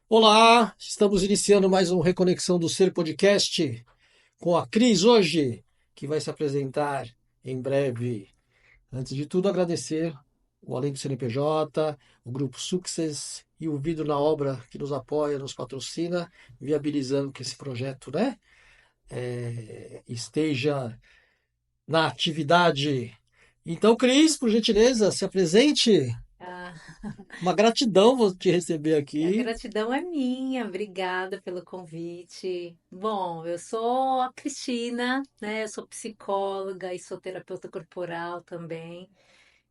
Olá, estamos iniciando mais um Reconexão do Ser podcast com a Cris hoje, que vai se apresentar em breve. Antes de tudo, agradecer o Além do CNPJ, o Grupo Success e o Vidro na Obra que nos apoia, nos patrocina, viabilizando que esse projeto, esteja na atividade. Então, Cris, por gentileza, se apresente. Ah, Uma gratidão vou te receber a aqui. gratidão é minha, obrigada pelo convite. Bom, eu sou a Cristina, né? Eu sou psicóloga e sou terapeuta corporal também.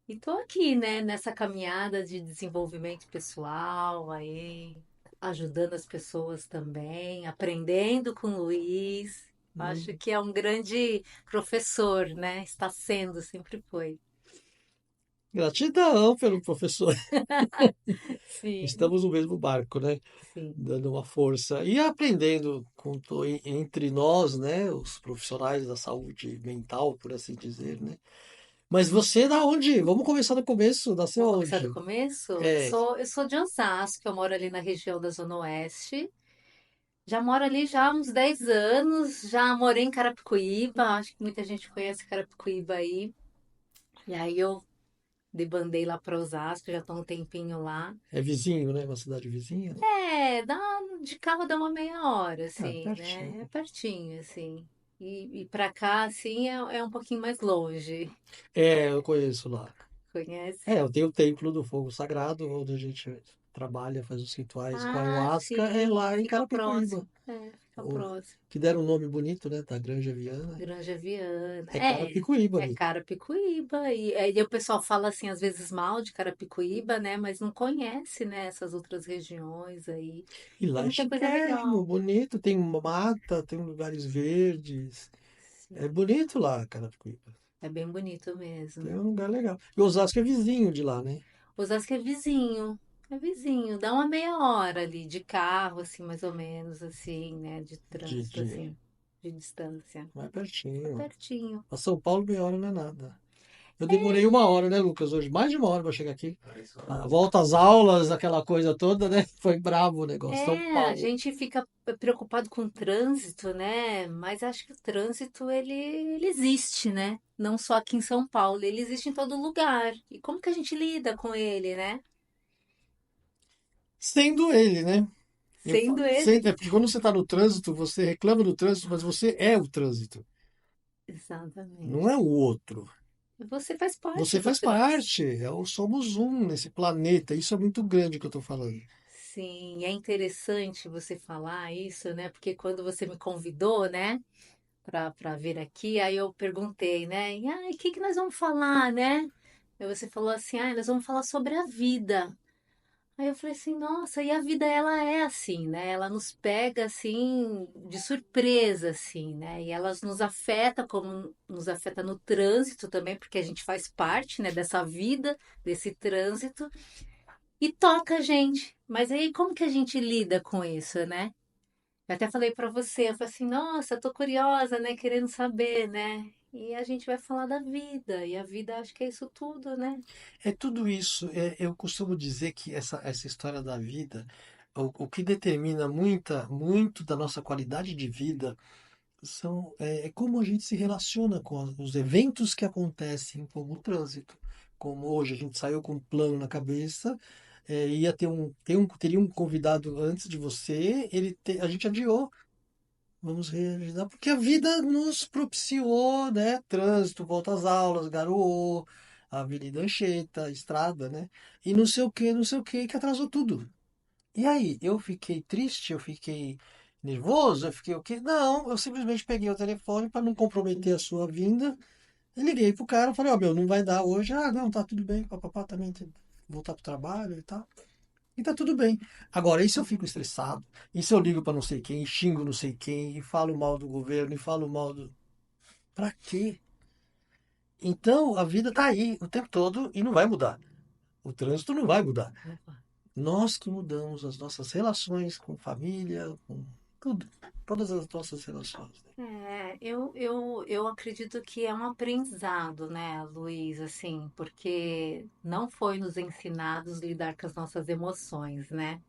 E tô aqui, né, nessa caminhada de desenvolvimento pessoal, aí ajudando as pessoas também, aprendendo com o Luiz. Acho que é um grande professor, né? Está sendo, sempre foi. Gratidão pelo professor. Sim, Estamos no mesmo barco, né? sim. Dando uma força e aprendendo entre nós, né? Os profissionais da saúde mental, por assim dizer, né? Mas você é da onde? Vamos começar do começo. Nasceu Vamos começar do aonde? começo? Eu É, sou, eu sou de Osasco, eu moro ali na região da Zona Oeste. Já moro ali já há uns 10 anos, já morei em Carapicuíba, acho que muita gente conhece Carapicuíba aí. E aí eu debandei lá para Osasco, já estou um tempinho lá. é vizinho, né? Uma cidade vizinha, né? É, de carro dá uma meia hora, Ah, assim, né? É pertinho. pertinho, assim. E para cá, assim, é um pouquinho mais longe. É, eu conheço lá. Conhece? É, eu tenho o Templo do Fogo Sagrado, onde a gente trabalha, faz os rituais com a Ah, ayahuasca, é sim, lá em fica Carapicuíba. próximo. É, fica O- próximo. que deram um nome bonito, né? Da Granja Viana. Granja Viana. É Carapicuíba É ali. Carapicuíba. E aí o pessoal fala assim, às vezes mal de Carapicuíba, né? Mas não conhece, né, essas outras regiões aí. E Tem lá é muita coisa chiquérrimo, legal. bonito, tem mata, tem lugares verdes. É Sim. bonito lá, Carapicuíba. É bem bonito É mesmo. um lugar legal. E Osasco é vizinho de lá, né? Osasco é vizinho. É vizinho. Dá uma meia hora ali de carro, assim, mais ou menos, assim, né? De De, trânsito, de... assim, de distância. Mais É pertinho. pertinho. Pra São Paulo, meia hora não é nada. Eu demorei uma hora, né, Lucas? Hoje, mais de uma hora pra chegar aqui. A volta às aulas, aquela coisa toda, né? Foi bravo o negócio. São É, a Paulo. gente fica preocupado com o trânsito, né? Mas acho que o trânsito ele existe, né? Não só aqui em São Paulo, ele existe em todo lugar. E como que a gente lida com ele, né? Sendo ele, né? Sendo ele. É porque quando você está no trânsito, você reclama do trânsito, mas você é o trânsito. Não Exatamente. é o outro. Você faz parte Você do faz trânsito. parte, somos um nesse planeta. Isso é muito grande que eu estou falando. Sim, é interessante você falar isso, né? Porque quando você me convidou, né, para vir aqui, aí eu perguntei, né? E aí, o que que nós vamos falar, né? Aí você falou assim, ah, nós vamos falar sobre a vida. Aí eu falei assim, nossa, e a vida ela é assim, né? Ela nos pega assim de surpresa, assim, né? E elas nos afeta como nos afeta no trânsito também, porque a gente faz parte, né, dessa vida, desse trânsito e toca a gente. Mas aí como que a gente lida com isso, né? Eu até falei pra você, eu falei assim, nossa, tô curiosa, né, querendo saber, né? E a gente vai falar da vida, e a vida acho que é isso tudo, né? É tudo isso. Eu costumo dizer que essa história da vida, o que determina muito da nossa qualidade de vida é como a gente se relaciona com os eventos que acontecem, como o trânsito. Como hoje a gente saiu com um plano na cabeça, ia teria um convidado antes de você, a gente adiou. Vamos realizar, porque a vida nos propiciou, né? Trânsito, volta às aulas, garoou, a Avenida Anchieta, a estrada, né? E não sei o que atrasou tudo. E aí, eu fiquei triste, eu fiquei nervoso, eu fiquei o quê? Não, eu simplesmente peguei o telefone para não comprometer a sua vinda. E liguei pro cara, falei, ó, meu, não vai dar hoje. Ah, não, tá tudo bem, papapá, também tem que voltar pro trabalho e tal. E tá tudo bem. Agora, e se eu fico estressado? E se eu ligo para não sei quem, e xingo não sei quem, e falo mal do governo, e falo mal do. Pra quê? Então, a vida tá aí o tempo todo e não vai mudar. O trânsito não vai mudar. Nós que mudamos as nossas relações com família, com tudo. Todas as nossas relações, né? Eu acredito que é um aprendizado, né, Luiz, assim, porque não foi nos ensinados lidar com as nossas emoções, né?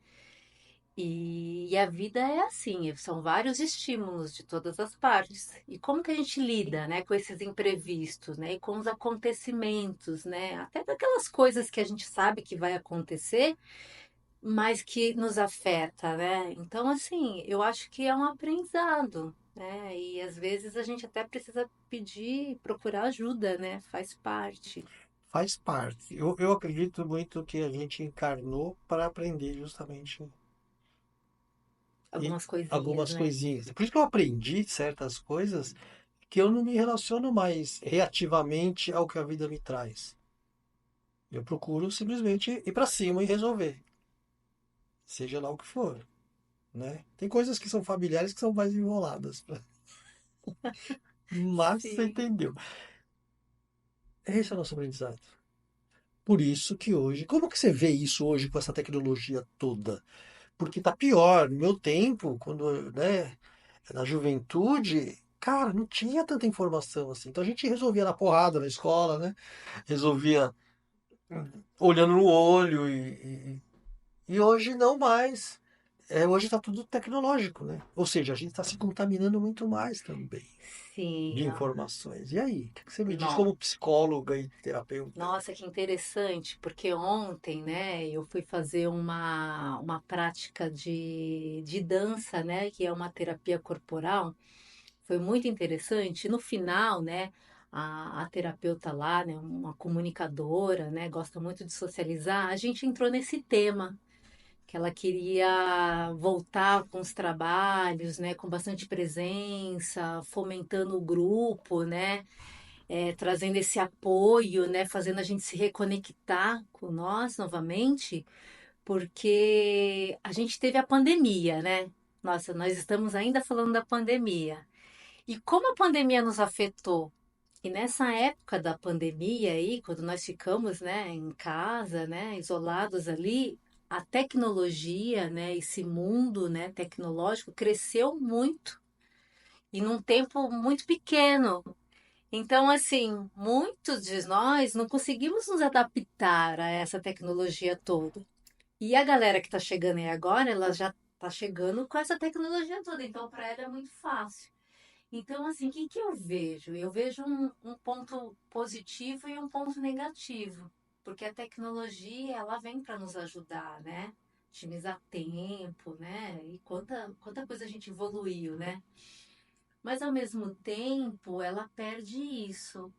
E a vida é assim, são vários estímulos de todas as partes. E como que a gente lida, né, com esses imprevistos, né, e com os acontecimentos, né, até daquelas coisas que a gente sabe que vai acontecer, mas que nos afeta, né? Então, assim, eu acho que é um aprendizado, né? E às vezes a gente até precisa pedir, procurar ajuda, né? Faz parte. Faz parte. Eu acredito muito que a gente encarnou para aprender justamente e Algumas coisinhas, algumas né? coisinhas. Por isso que eu aprendi certas coisas que eu não me relaciono mais reativamente ao que a vida me traz. Eu procuro simplesmente ir para cima e resolver, seja lá o que for, né? Tem coisas que são familiares que são mais enroladas, mas você Sim. entendeu. Esse é o nosso aprendizado. Por isso que hoje, como que você vê isso hoje com essa tecnologia toda? Porque tá pior. No meu tempo, quando, né, na juventude, cara, não tinha tanta informação assim. Então a gente resolvia na porrada na escola, né? Resolvia olhando no olho e hoje não mais. É, hoje está tudo tecnológico, né? Ou seja, a gente está se contaminando muito mais também de Sim, ó. informações. E aí, o que você me diz Não. como psicóloga e terapeuta? Nossa, que interessante, porque ontem, né, eu fui fazer uma prática de dança, né, que é uma terapia corporal. Foi muito interessante. No final, né, a terapeuta lá, né, uma comunicadora, né, gosta muito de socializar. A gente entrou nesse tema que ela queria voltar com os trabalhos, né, com bastante presença, fomentando o grupo, né, trazendo esse apoio, né, fazendo a gente se reconectar com nós novamente, porque a gente teve a pandemia, né? Nossa, nós estamos ainda falando da pandemia. E como a pandemia nos afetou? E nessa época da pandemia aí, quando nós ficamos, né, em casa, né, isolados ali, a tecnologia, né, esse mundo, né, tecnológico cresceu muito e num tempo muito pequeno. Então, assim, muitos de nós não conseguimos nos adaptar a essa tecnologia toda. E a galera que está chegando aí agora, ela já está chegando com essa tecnologia toda, então para ela é muito fácil. Então, assim, o que que eu vejo? Eu vejo um ponto positivo e um ponto negativo, porque a tecnologia, ela vem para nos ajudar, né? Otimizar tempo, né? E quanta coisa a gente evoluiu, né? Mas, ao mesmo tempo, ela perde isso.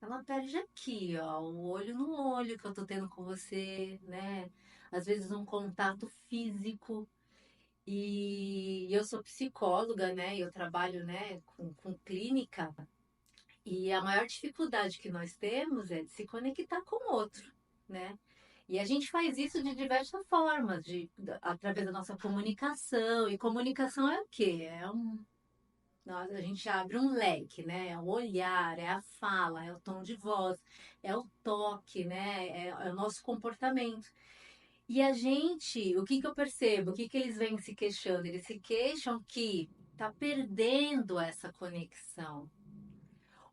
Ela perde aqui, ó, o olho no olho que eu tô tendo com você, né? Às vezes um contato físico. E eu sou psicóloga, né? Eu trabalho, né, com clínica. E a maior dificuldade que nós temos é de se conectar com o outro, né? E a gente faz isso de diversas formas, através da nossa comunicação. E comunicação é o quê? A gente abre um leque, né? É o olhar, é a fala, é o tom de voz, é o toque, né? É o nosso comportamento. E a gente, o que que eu percebo? O que que eles vêm se queixando? Eles se queixam que tá perdendo essa conexão.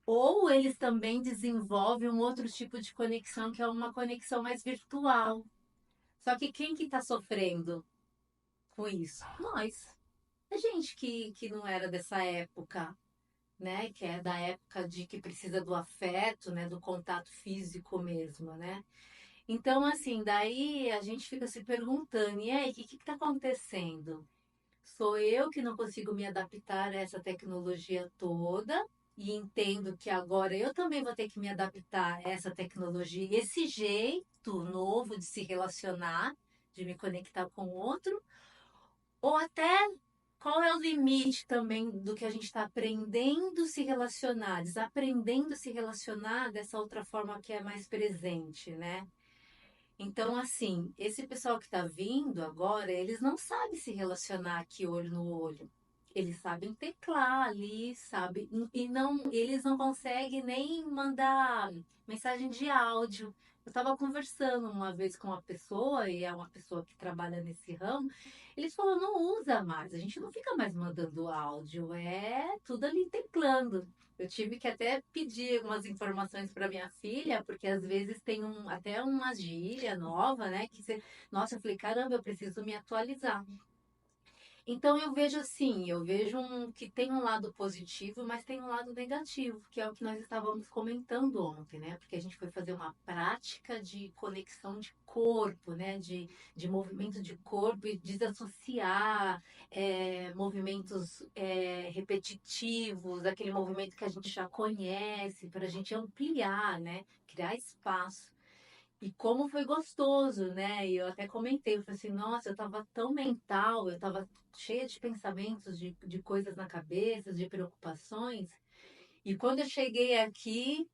Ou eles também desenvolvem um outro tipo de conexão, que é uma conexão mais virtual. Só que quem que está sofrendo com isso? Nós. A gente que não era dessa época, né? Que é da época de que precisa do afeto, né? Do contato físico mesmo, né? Então, assim, daí a gente fica se perguntando, e aí, o que está acontecendo? Sou eu que não consigo me adaptar a essa tecnologia toda e entendo que agora eu também vou ter que me adaptar a essa tecnologia, esse jeito novo de se relacionar, de me conectar com o outro, ou até qual é o limite também do que a gente está aprendendo a se relacionar, desaprendendo a se relacionar dessa outra forma que é mais presente, né? Então, assim, esse pessoal que está vindo agora, eles não sabem se relacionar aqui olho no olho. Eles sabem teclar ali, eles não conseguem nem mandar mensagem de áudio. Eu estava conversando uma vez com uma pessoa, e é uma pessoa que trabalha nesse ramo, eles falaram, não usa mais, a gente não fica mais mandando áudio, é tudo ali teclando. Eu tive que até pedir algumas informações para minha filha, porque às vezes tem até uma gíria nova, né? Nossa, eu falei, caramba, eu preciso me atualizar. Então eu vejo assim, eu vejo que tem um lado positivo, mas tem um lado negativo, que é o que nós estávamos comentando ontem, né? Porque a gente foi fazer uma prática de conexão de corpo, né? De movimento de corpo e desassociar movimentos repetitivos, aquele movimento que a gente já conhece, para a gente ampliar, né? Criar espaço. E como foi gostoso, né? E eu até comentei, eu falei assim, nossa, eu tava tão mental, eu tava cheia de pensamentos, de coisas na cabeça, de preocupações. E quando eu cheguei aqui,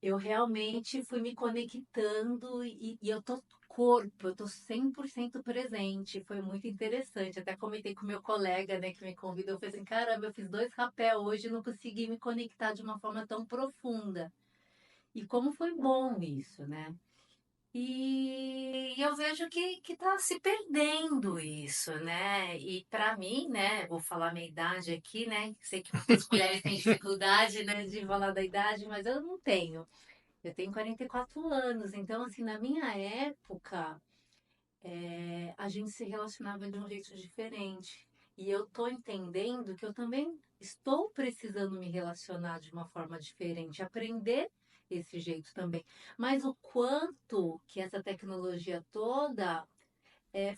eu realmente fui me conectando e eu tô corpo, eu tô 100% presente. Foi muito interessante. Até comentei com meu colega, né, que me convidou, eu falei assim, caramba, eu fiz 2 rapé hoje e não consegui me conectar de uma forma tão profunda. E como foi bom isso, né? E eu vejo que está se perdendo isso, né? E para mim, né? Vou falar minha idade aqui, né? Sei que muitas mulheres têm dificuldade, né, de falar da idade, mas eu não tenho. Eu tenho 44 anos, então, assim, na minha época, a gente se relacionava de um jeito diferente. E eu tô entendendo que eu também estou precisando me relacionar de uma forma diferente, aprender esse jeito também. Mas o quanto que essa tecnologia toda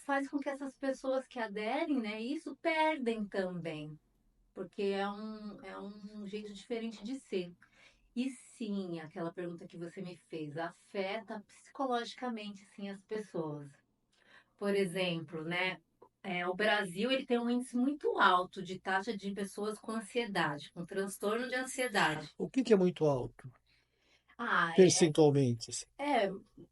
faz com que essas pessoas que aderem, né, isso perdem também, porque é um jeito diferente de ser. E sim, aquela pergunta que você me fez, afeta psicologicamente, sim, as pessoas. Por exemplo, né? O Brasil ele tem um índice muito alto de taxa de pessoas com ansiedade, com transtorno de ansiedade. O que que é muito alto, Ah, percentualmente, assim?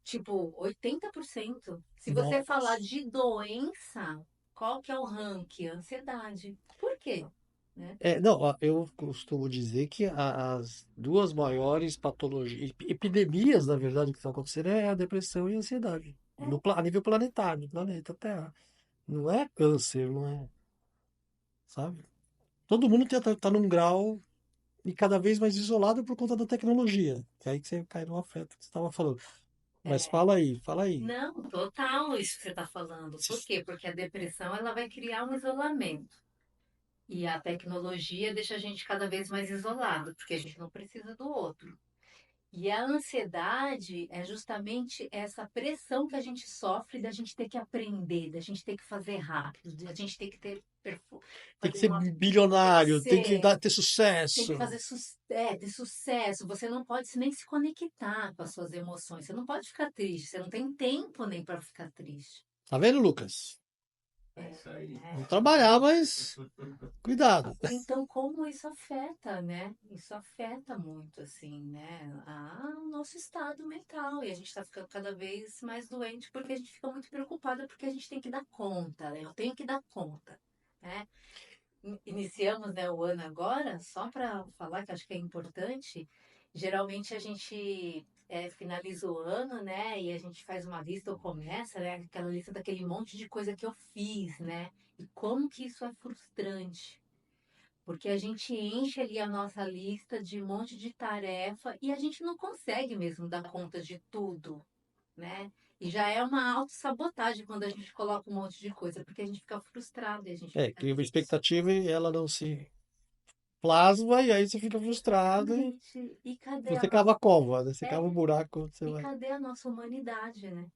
tipo 80%. Se você falar Nossa. de doença, qual que é o ranking? Ansiedade. Por quê? Né? Não, ó, eu costumo dizer que as duas maiores patologias, epidemias, na verdade, que estão acontecendo é a depressão e a ansiedade, a nível planetário, no planeta Terra. Não é câncer, não é, sabe? Todo mundo tá num grau e cada vez mais isolado por conta da tecnologia. Que é aí que você cai no afeto que você estava falando. Mas É. fala aí, fala aí. Não, total isso que você está falando. Por Se- quê? Porque a depressão ela vai criar um isolamento. E a tecnologia deixa a gente cada vez mais isolado, porque a gente não precisa do outro. E a ansiedade é justamente essa pressão que a gente sofre da gente ter que aprender, da gente ter que fazer rápido, da gente ter que Tem que fazer ser tem que bilionário, tem que ser, ter tem que sucesso. fazer ter sucesso. Você não pode nem se conectar com as suas emoções. Você não pode ficar triste. Você não tem tempo nem para ficar triste. Tá vendo, Lucas? Vamos É. trabalhar, mas cuidado. Então, como isso afeta, né? Isso afeta muito, assim, né? O nosso estado mental. E a gente está ficando cada vez mais doente porque a gente fica muito preocupada porque a gente tem que dar conta, né? Eu tenho que dar conta, né? Iniciamos, né, o ano agora, só para falar que acho que é importante. Geralmente a gente finaliza o ano, né? E a gente faz uma lista ou começa, né? Aquela lista daquele monte de coisa que eu fiz, né? E como que isso é frustrante. Porque a gente enche ali a nossa lista de um monte de tarefa e a gente não consegue mesmo dar conta de tudo, né? E já é uma autossabotagem quando a gente coloca um monte de coisa, porque a gente fica frustrado e a gente fica Cria uma triste. expectativa e ela não se plasma, e aí você fica frustrado e Exatamente. E cadê a você nossa, cava a cova, né? Você é, cava o buraco onde você e vai. cadê a nossa humanidade, né?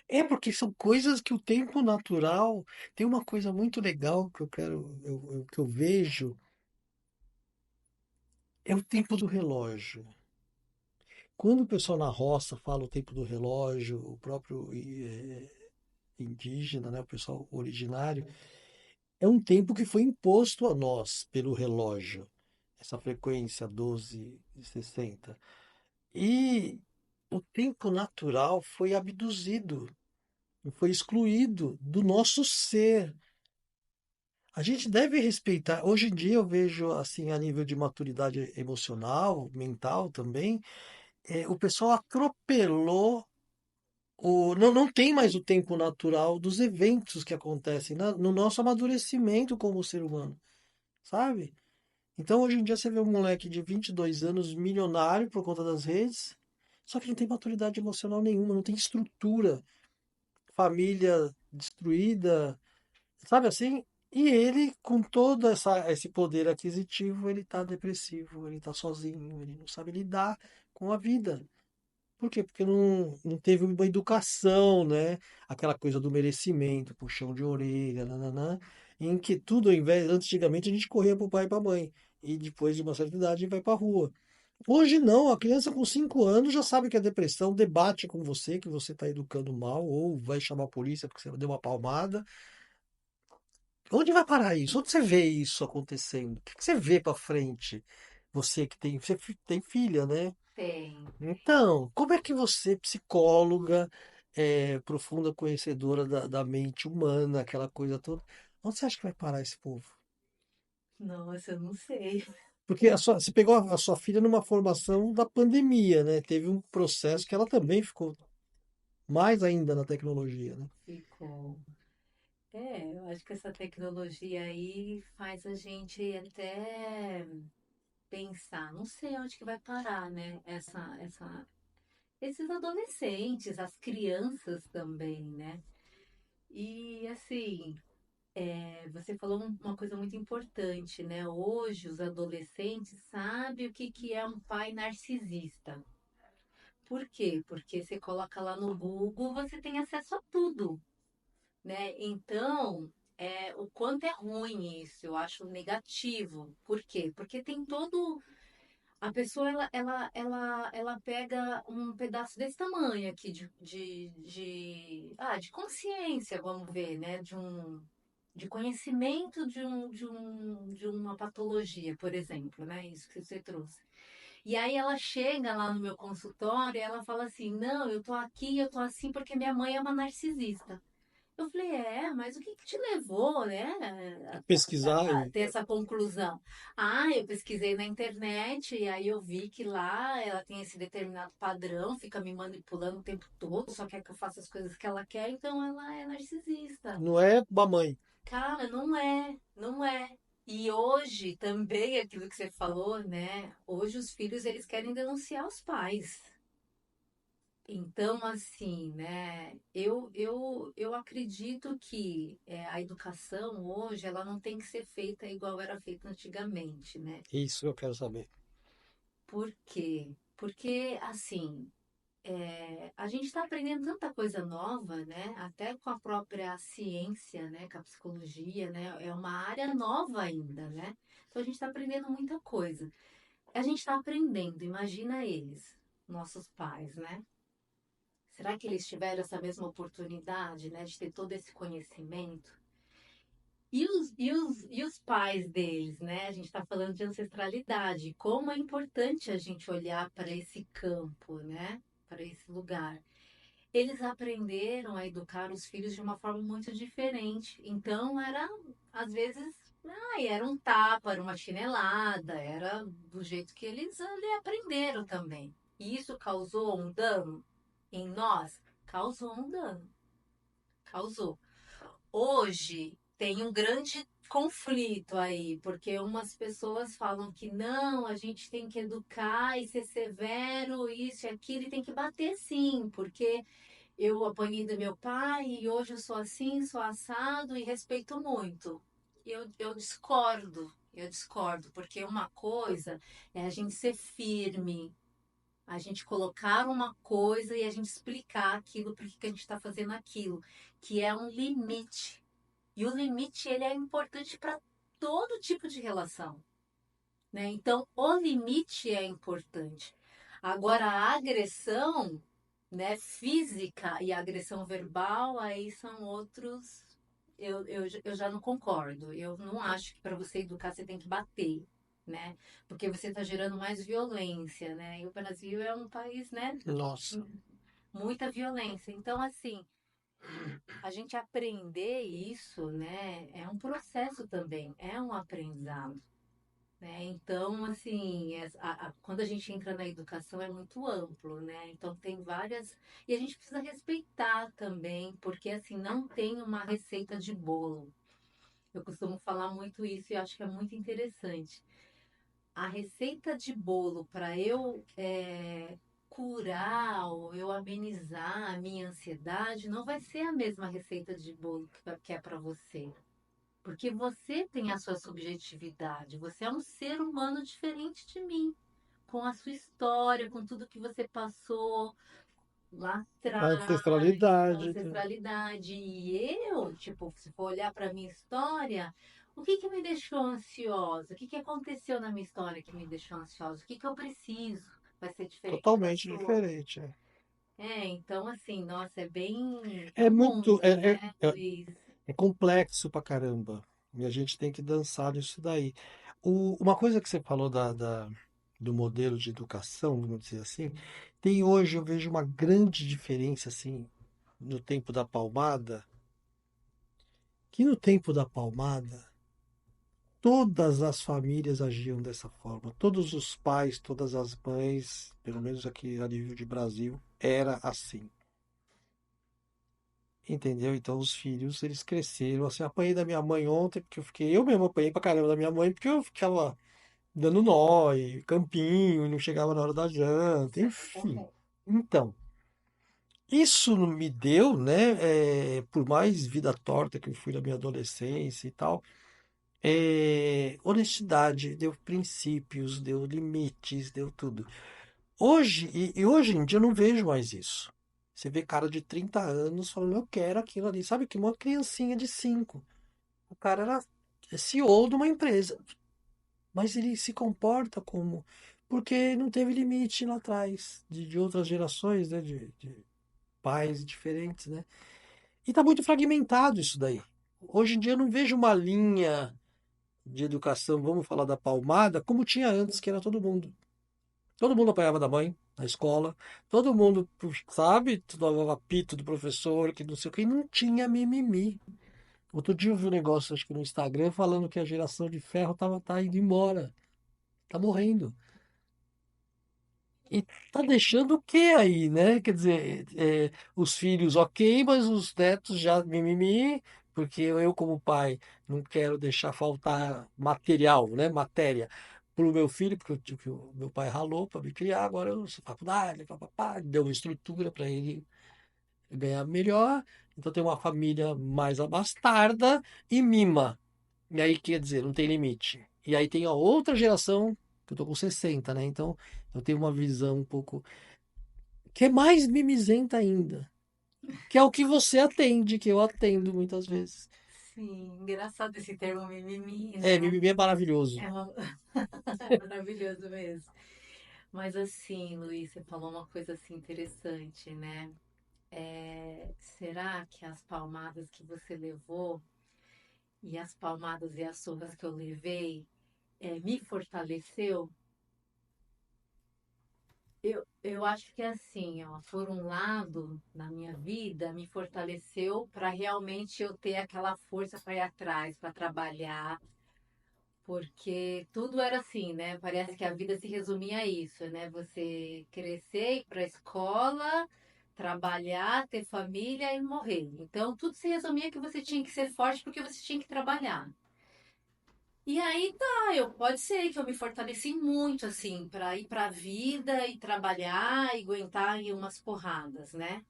É porque são coisas que o tempo natural tem uma coisa muito legal que que eu vejo, é o tempo do relógio. Quando o pessoal na roça fala o tempo do relógio, o próprio indígena, né, o pessoal originário, é um tempo que foi imposto a nós pelo relógio, essa frequência 12 e 60. E o tempo natural foi abduzido, foi excluído do nosso ser. A gente deve respeitar. Hoje em dia eu vejo assim a nível de maturidade emocional, mental também, o pessoal atropelou. não tem mais o tempo natural dos eventos que acontecem no nosso amadurecimento como ser humano, sabe? Então hoje em dia você vê um moleque de 22 anos milionário por conta das redes, só que não tem maturidade emocional nenhuma, não tem estrutura, família destruída, sabe assim? E ele, com todo esse poder aquisitivo, ele tá depressivo, ele tá sozinho, ele não sabe lidar com a vida. Por quê? Porque não teve uma educação, né? Aquela coisa do merecimento, puxão de orelha, nananã, em que tudo, ao invés, antigamente a gente corria pro pai e pra mãe, e depois de uma certa idade vai pra rua. Hoje não, a criança com 5 anos já sabe que é depressão, debate com você que você está educando mal, ou vai chamar a polícia porque você deu uma palmada. Onde vai parar isso? Onde você vê isso acontecendo? O que que você vê pra frente? Você que tem, tem filha, né? Tem. Então, como é que você, psicóloga, profunda conhecedora da mente humana, aquela coisa toda, onde você acha que vai parar esse povo? Nossa, eu não sei. Porque você pegou a sua filha numa formação da pandemia, né? Teve um processo que ela também ficou mais ainda na tecnologia, né? Ficou. Eu acho que essa tecnologia aí faz a gente até pensar, não sei onde que vai parar, né? Esses adolescentes, as crianças também, né? E assim, você falou uma coisa muito importante, né? Hoje os adolescentes sabem o que que é um pai narcisista. Por quê? Porque você coloca lá no Google, você tem acesso a tudo, né? Então, o quanto é ruim isso, eu acho negativo. Por quê? Porque tem todo. A pessoa, ela pega um pedaço desse tamanho aqui de consciência, vamos ver, né? De conhecimento de uma patologia, por exemplo, né? Isso que você trouxe. E aí ela chega lá no meu consultório e ela fala assim: Não, eu tô aqui, eu tô assim porque minha mãe é uma narcisista. Eu falei: Mas o que que te levou, né, Pesquisar a e ter essa conclusão? Ah, eu pesquisei na internet e aí eu vi que lá ela tem esse determinado padrão, fica me manipulando o tempo todo, só quer que eu faça as coisas que ela quer, então ela é narcisista. não é mamãe. Cara, não é, não é. E hoje também aquilo que você falou, né? Hoje os filhos eles querem denunciar os pais. Então, assim, né? Eu acredito que a educação hoje ela não tem que ser feita igual era feita antigamente, né? Isso eu quero saber. Por quê? Porque, assim, a gente está aprendendo tanta coisa nova, né? Até com a própria ciência, né? Com a psicologia, né? É uma área nova ainda, né? Então a gente está aprendendo muita coisa. A gente está aprendendo, imagina eles, nossos pais, né? Será que eles tiveram essa mesma oportunidade, né? De ter todo esse conhecimento? E os pais deles, né? A gente está falando de ancestralidade. Como é importante a gente olhar para esse campo, né? Para esse lugar. Eles aprenderam a educar os filhos de uma forma muito diferente. Então, às vezes, era um tapa, era uma chinelada, era do jeito que eles ali aprenderam também. E isso causou um dano em nós? Causou um dano. Causou. Hoje tem um grande conflito aí, porque umas pessoas falam que não, a gente tem que educar e ser severo, isso e aquilo, e tem que bater sim, porque eu apanhei do meu pai e hoje eu sou assim, sou assado e respeito muito. Eu discordo, porque uma coisa é a gente ser firme, a gente colocar uma coisa e a gente explicar aquilo, por que a gente está fazendo aquilo, que é um limite. E o limite ele é importante para todo tipo de relação, né? Então, o limite é importante. Agora, a agressão, né, física e a agressão verbal, aí são outros. Eu já não concordo. Eu não acho que para você educar você tem que bater, né? Porque você está gerando mais violência, né? E o Brasil é um país, né, Nossa. muita violência. Então, assim, a gente aprender isso, né, é um processo também, é um aprendizado, né? Então, assim, quando a gente entra na educação é muito amplo, né? Então tem várias. E a gente precisa respeitar também, porque assim, não tem uma receita de bolo. Eu costumo falar muito isso e acho que é muito interessante. A receita de bolo para eu curar ou eu amenizar a minha ansiedade não vai ser a mesma receita de bolo que é para você. Porque você tem a sua subjetividade, você é um ser humano diferente de mim, com a sua história, com tudo que você passou lá atrás, a Ancestralidade. ancestralidade. E eu, tipo, se for olhar para minha história, o que que me deixou ansiosa? O que que aconteceu na minha história que me deixou ansiosa? O que que eu preciso? Vai ser diferente da Totalmente sua. diferente. É, Então assim, nossa, é é um muito. mundo, né, Luiz? É complexo pra caramba. E a gente tem que dançar nisso daí. Uma coisa que você falou do modelo de educação, vamos dizer assim, tem hoje, eu vejo uma grande diferença, assim, no tempo da palmada, que no tempo da palmada, todas as famílias agiam dessa forma. Todos os pais, todas as mães, pelo menos aqui a nível de Brasil, era assim. Entendeu? Então os filhos, eles cresceram assim. Apanhei da minha mãe ontem, porque eu mesmo apanhei pra caramba da minha mãe, porque eu ficava dando nó e campinho, e não chegava na hora da janta, enfim. Então, isso não me deu, né, por mais vida torta que eu fui na minha adolescência e tal, honestidade, deu princípios, deu limites, deu tudo. Hoje, e hoje em dia eu não vejo mais isso. Você vê cara de 30 anos falando, eu quero aquilo ali. Sabe que uma criancinha de 5. O cara era CEO de uma empresa, mas ele se comporta como. Porque não teve limite lá atrás, de outras gerações, né? De pais diferentes, né? E tá muito fragmentado isso daí. Hoje em dia eu não vejo uma linha de educação, vamos falar da palmada, como tinha antes, que era todo mundo. Todo mundo apanhava da mãe na escola, todo mundo, sabe, tomava apito do professor, que não sei o que, e não tinha mimimi. Outro dia eu vi um negócio, acho que no Instagram, falando que a geração de ferro tá indo embora, tá morrendo. E tá deixando o quê aí, né? Quer dizer, os filhos ok, mas os netos já mimimi, porque eu, como pai, não quero deixar faltar material, né? Matéria para o meu filho, porque que o meu pai ralou para me criar, agora eu sou faculdade, papapá, deu uma estrutura para ele ganhar melhor. Então tem uma família mais abastarda e mima. E aí, quer dizer, não tem limite. E aí tem a outra geração, que eu tô com 60, né? Então eu tenho uma visão um pouco que é mais mimizenta ainda. Que é o que você atende, que eu atendo muitas vezes. Sim, engraçado esse termo mimimi, É, né? mimimi é maravilhoso. É uma... maravilhoso mesmo. Mas assim, Luiz, você falou uma coisa assim interessante, né? Será que as palmadas que você levou e as palmadas e as surras que eu levei me fortaleceu? Eu acho que é assim, ó, por um lado, na minha vida, me fortaleceu para realmente eu ter aquela força para ir atrás, para trabalhar, porque tudo era assim, né? Parece que a vida se resumia a isso, né? Você crescer, ir para a escola, trabalhar, ter família e morrer. Então, tudo se resumia que você tinha que ser forte porque você tinha que trabalhar. E aí tá, pode ser que eu me fortaleci muito assim para ir para a vida e trabalhar e aguentar aí umas porradas, né?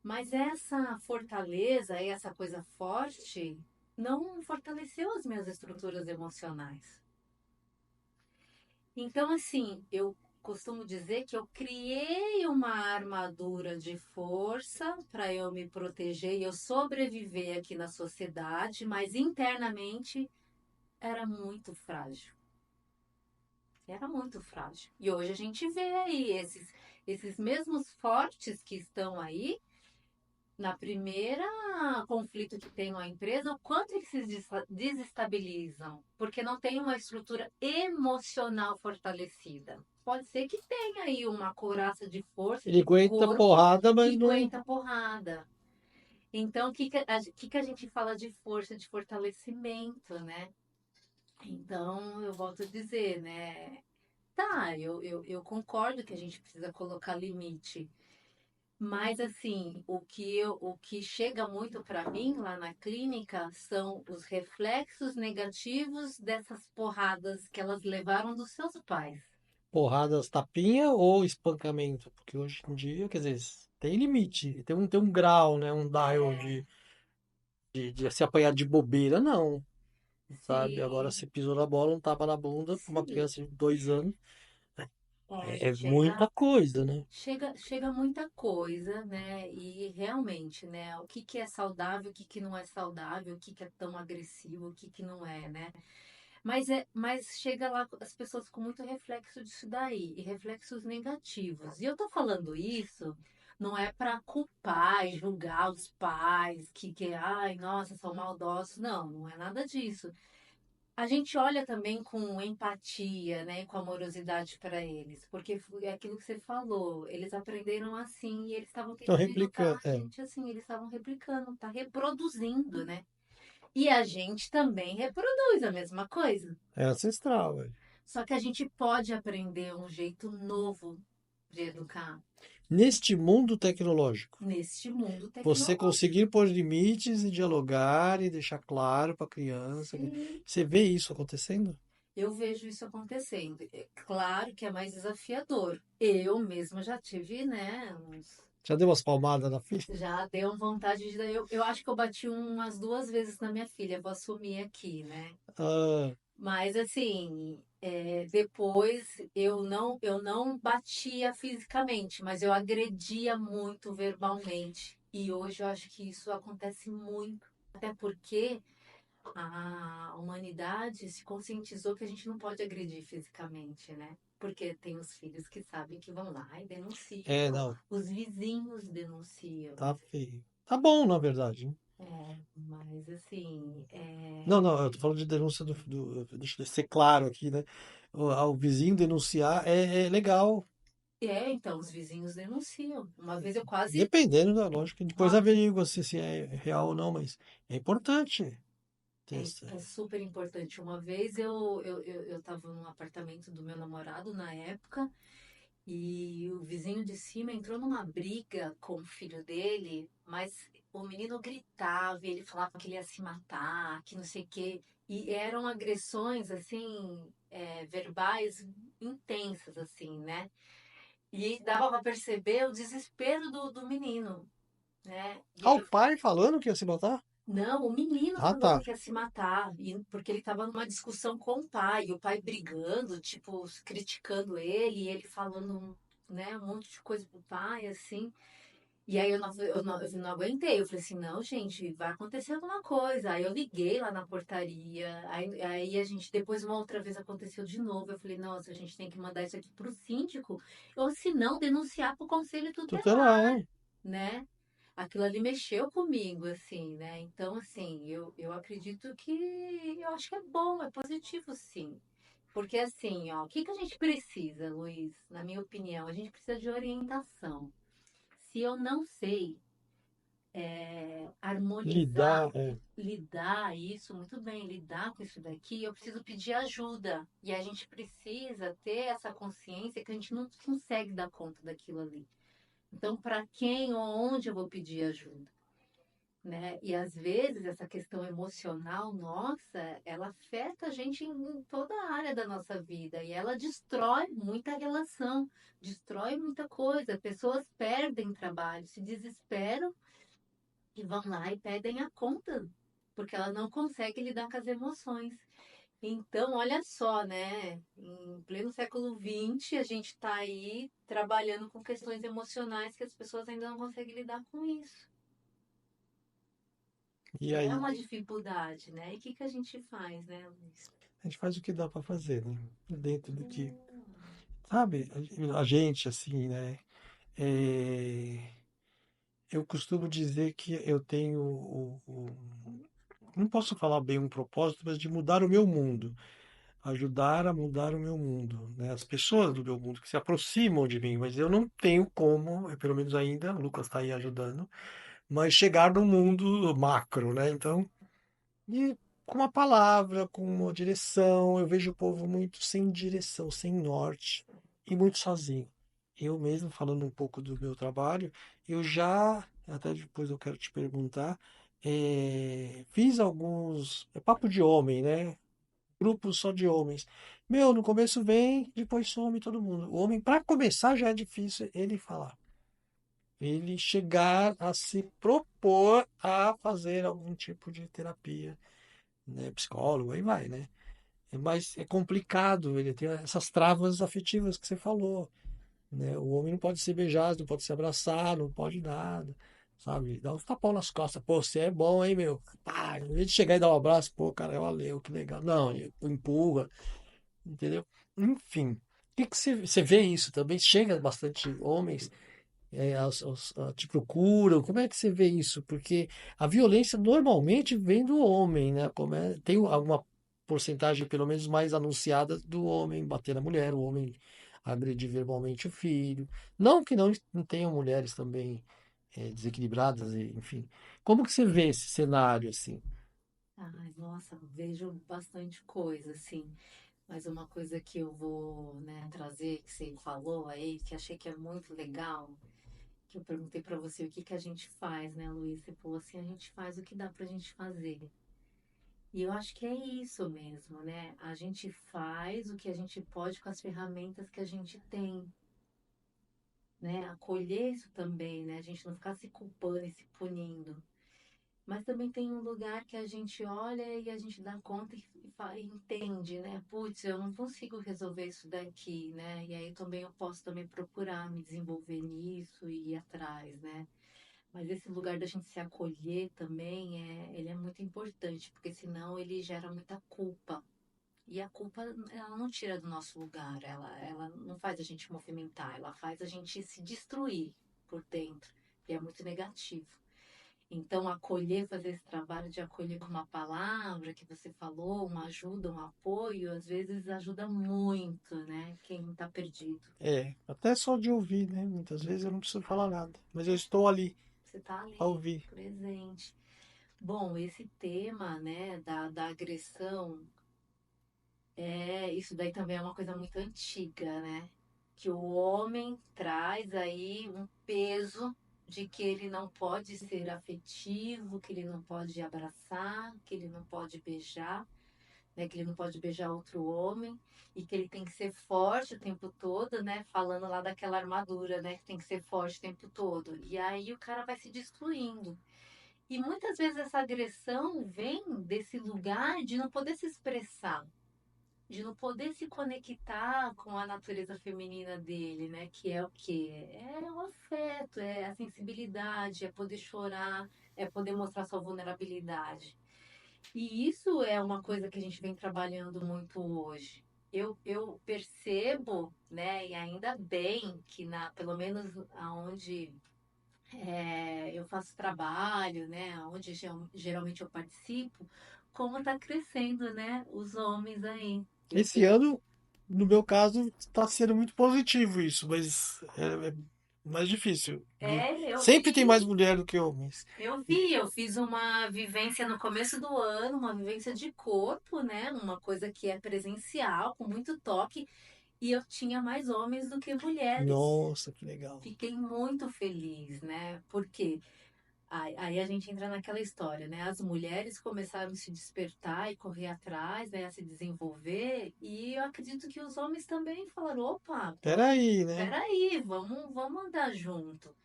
Mas essa fortaleza, essa coisa forte, não fortaleceu as minhas estruturas emocionais. Então, assim, eu costumo dizer que eu criei uma armadura de força para eu me proteger e eu sobreviver aqui na sociedade, mas internamente era muito frágil. Era muito frágil. E hoje a gente vê aí esses mesmos fortes que estão aí, na primeira conflito que tem uma empresa, o quanto eles se desestabilizam, porque não tem uma estrutura emocional fortalecida. Pode ser que tenha aí uma couraça de força, Ele de aguenta corpo, porrada, mas que não. aguenta porrada. Então, o que que a gente fala de força, de fortalecimento, né? Então, eu volto a dizer, né? Tá, eu concordo que a gente precisa colocar limite. Mas assim, o que chega muito para mim lá na clínica são os reflexos negativos dessas porradas que elas levaram dos seus pais. Porradas, tapinha ou espancamento? Porque hoje em dia, quer dizer, tem limite, tem um grau, né? Um dial É, de se apanhar de bobeira, não, sabe? Agora, sim, se pisou na bola, um tapa na bunda pra uma sim. criança de 2 anos, é Chega, muita coisa, né? chega muita coisa, né? E realmente, né? O que que é saudável, o que que não é saudável, o que que é tão agressivo, o que que não é, né? Mas chega lá as pessoas com muito reflexo disso daí, e reflexos negativos. E eu tô falando isso não é para culpar e julgar os pais ai, nossa, são maldosos. Não, não é nada disso. A gente olha também com empatia, né, com amorosidade para eles, porque é aquilo que você falou, eles aprenderam assim e eles estavam Então, tentando educar replicando, a gente assim, eles estavam replicando, tá reproduzindo, né? E a gente também reproduz a mesma coisa. é ancestral, velho. Só que a gente pode aprender um jeito novo de educar Neste mundo tecnológico, neste mundo você tecnológico. conseguir pôr limites e dialogar e deixar claro para a criança. Sim, Você vê isso acontecendo? eu vejo isso acontecendo. É claro que é mais desafiador. Eu mesma já tive, né, Já deu umas palmadas na filha? já deu vontade de. Eu acho que eu bati umas duas vezes na minha filha, vou assumir aqui, né? Ah, Mas assim, depois eu não batia fisicamente, mas eu agredia muito verbalmente. E hoje eu acho que isso acontece muito, até porque a humanidade se conscientizou que a gente não pode agredir fisicamente, né? Porque tem os filhos que sabem que vão lá e denunciam, não, os vizinhos denunciam. tá feio. Tá bom, na verdade, né? Mas assim, Não, não, eu tô falando de denúncia deixa eu ser claro aqui, né? O vizinho denunciar é legal, então, os vizinhos denunciam. Uma vez eu quase. dependendo da lógica. Depois Nossa, averigua se é real ou não, mas é importante ter essa. é super importante. Uma vez eu tava num apartamento do meu namorado na época e o vizinho de cima entrou numa briga com o filho dele, mas o menino gritava, e ele falava que ele ia se matar, que não sei o quê. E eram agressões, assim, verbais intensas, assim, né? E dava para perceber o desespero do menino, né? E Ah, aí o pai falando que ia se matar? não, o menino Ah, tá. falando que ia se matar, porque ele estava numa discussão com o pai, e o pai brigando, tipo, criticando ele, e ele falando, né, um monte de coisa pro pai, assim. E aí eu não aguentei, eu falei assim, não, gente, vai acontecer alguma coisa. Aí eu liguei lá na portaria, aí a gente, depois uma outra vez aconteceu de novo, eu falei, nossa, a gente tem que mandar isso aqui pro síndico, ou se não, denunciar pro conselho tutelar, Tutelar, é. né? Aquilo ali mexeu comigo, assim, né? Então, assim, eu acredito que eu acho que é bom, é positivo, sim. Porque assim, ó, o que que a gente precisa, Luiz? Na minha opinião, a gente precisa de orientação. Se eu não sei harmonizar, Lidar, é. lidar isso muito bem, lidar com isso daqui, eu preciso pedir ajuda. E a gente precisa ter essa consciência que a gente não consegue dar conta daquilo ali. Então, para quem ou onde eu vou pedir ajuda? Né? E às vezes essa questão emocional nossa, ela afeta a gente em toda a área da nossa vida e ela destrói muita relação, destrói muita coisa. Pessoas perdem trabalho, se desesperam e vão lá e pedem a conta, porque ela não consegue lidar com as emoções. Então, olha só, né? Em pleno século XX, a gente está aí trabalhando com questões emocionais que as pessoas ainda não conseguem lidar com isso. E É aí, uma dificuldade, né? E o que que a gente faz, né, Luiz? a gente faz o que dá pra fazer, né? Dentro do que. Sabe, a gente, assim, né? É, eu costumo dizer que eu tenho não posso falar bem um propósito, mas de mudar o meu mundo, ajudar a mudar o meu mundo, né? As pessoas do meu mundo que se aproximam de mim, mas eu não tenho como, pelo menos ainda, o Lucas está aí ajudando, mas chegar no mundo macro, né? Então, com uma palavra, com uma direção. Eu vejo o povo muito sem direção, sem norte e muito sozinho. Eu mesmo, falando um pouco do meu trabalho, eu já, até depois eu quero te perguntar, fiz alguns, é papo de homem, né? Grupo só de homens. Meu, no começo vem, depois some todo mundo. O homem, para começar, já é difícil ele falar. Ele chegar a se propor a fazer algum tipo de terapia, né? Psicólogo, aí vai, né? Mas é complicado, ele tem essas travas afetivas que você falou, né? O homem não pode se beijar, não pode se abraçar, não pode nada, sabe? Dá um tapão nas costas, pô, você é bom, hein, meu? Pá, em vez de chegar e dar um abraço, pô, cara, valeu, que legal. Não, empurra, entendeu? Enfim, o que que você vê isso também? Chega bastante homens te procuram? Como é que você vê isso? Porque a violência normalmente vem do homem, né? Tem alguma porcentagem, pelo menos, mais anunciada do homem bater na mulher, o homem agredir verbalmente o filho. Não que não tenham mulheres também desequilibradas, enfim. Como que você vê esse cenário assim? Ai, nossa, vejo bastante coisa, assim. Mas uma coisa que eu vou, né, trazer, que você falou aí, que achei que é muito legal, que eu perguntei pra você o que que a gente faz, né, Luiz? Você falou assim, a gente faz o que dá pra gente fazer. E eu acho que é isso mesmo, né? A gente faz o que a gente pode com as ferramentas que a gente tem, né? Acolher isso também, né? A gente não ficar se culpando e se punindo. Mas também tem um lugar que a gente olha e a gente dá conta e entende, né? Putz, eu não consigo resolver isso daqui, né? E aí também eu posso também procurar me desenvolver nisso e ir atrás, né? Mas esse lugar da gente se acolher também, ele é muito importante, porque senão ele gera muita culpa. E a culpa, ela não tira do nosso lugar, ela não faz a gente movimentar, ela faz a gente se destruir por dentro, e é muito negativo. Então, acolher, fazer esse trabalho de acolher com uma palavra que você falou, uma ajuda, um apoio, às vezes ajuda muito, né? Quem está perdido. Até só de ouvir, né? Muitas vezes eu não preciso falar nada, mas eu estou ali Você está a ali, ouvir. presente. Bom, esse tema, né, da agressão, isso daí também é uma coisa muito antiga, né? Que o homem traz aí um peso de que ele não pode ser afetivo, que ele não pode abraçar, que ele não pode beijar, né? Que ele não pode beijar outro homem e que ele tem que ser forte o tempo todo, né? Falando lá daquela armadura, né? Que tem que ser forte o tempo todo. E aí o cara vai se destruindo. E muitas vezes essa agressão vem desse lugar de não poder se expressar, de não poder se conectar com a natureza feminina dele, né? Que é o quê? É o afeto, é a sensibilidade, é poder chorar, é poder mostrar sua vulnerabilidade. E isso é uma coisa que a gente vem trabalhando muito hoje. Eu percebo, né, e ainda bem que pelo menos aonde eu faço trabalho, né, onde geralmente eu participo, como está crescendo, né, os homens aí. Eu Esse tenho ano, no meu caso, está sendo muito positivo isso, mas é mais difícil. Eu Sempre tem vi, mais mulher do que homens. eu fiz uma vivência no começo do ano, uma vivência de corpo, né? Uma coisa que é presencial, com muito toque, e eu tinha mais homens do que mulheres. Nossa, que legal. Fiquei muito feliz, né? Porque aí a gente entra naquela história, né? As mulheres começaram a se despertar e correr atrás, né? A se desenvolver, e eu acredito que os homens também falaram: opa, Peraí, né? peraí, vamos andar junto.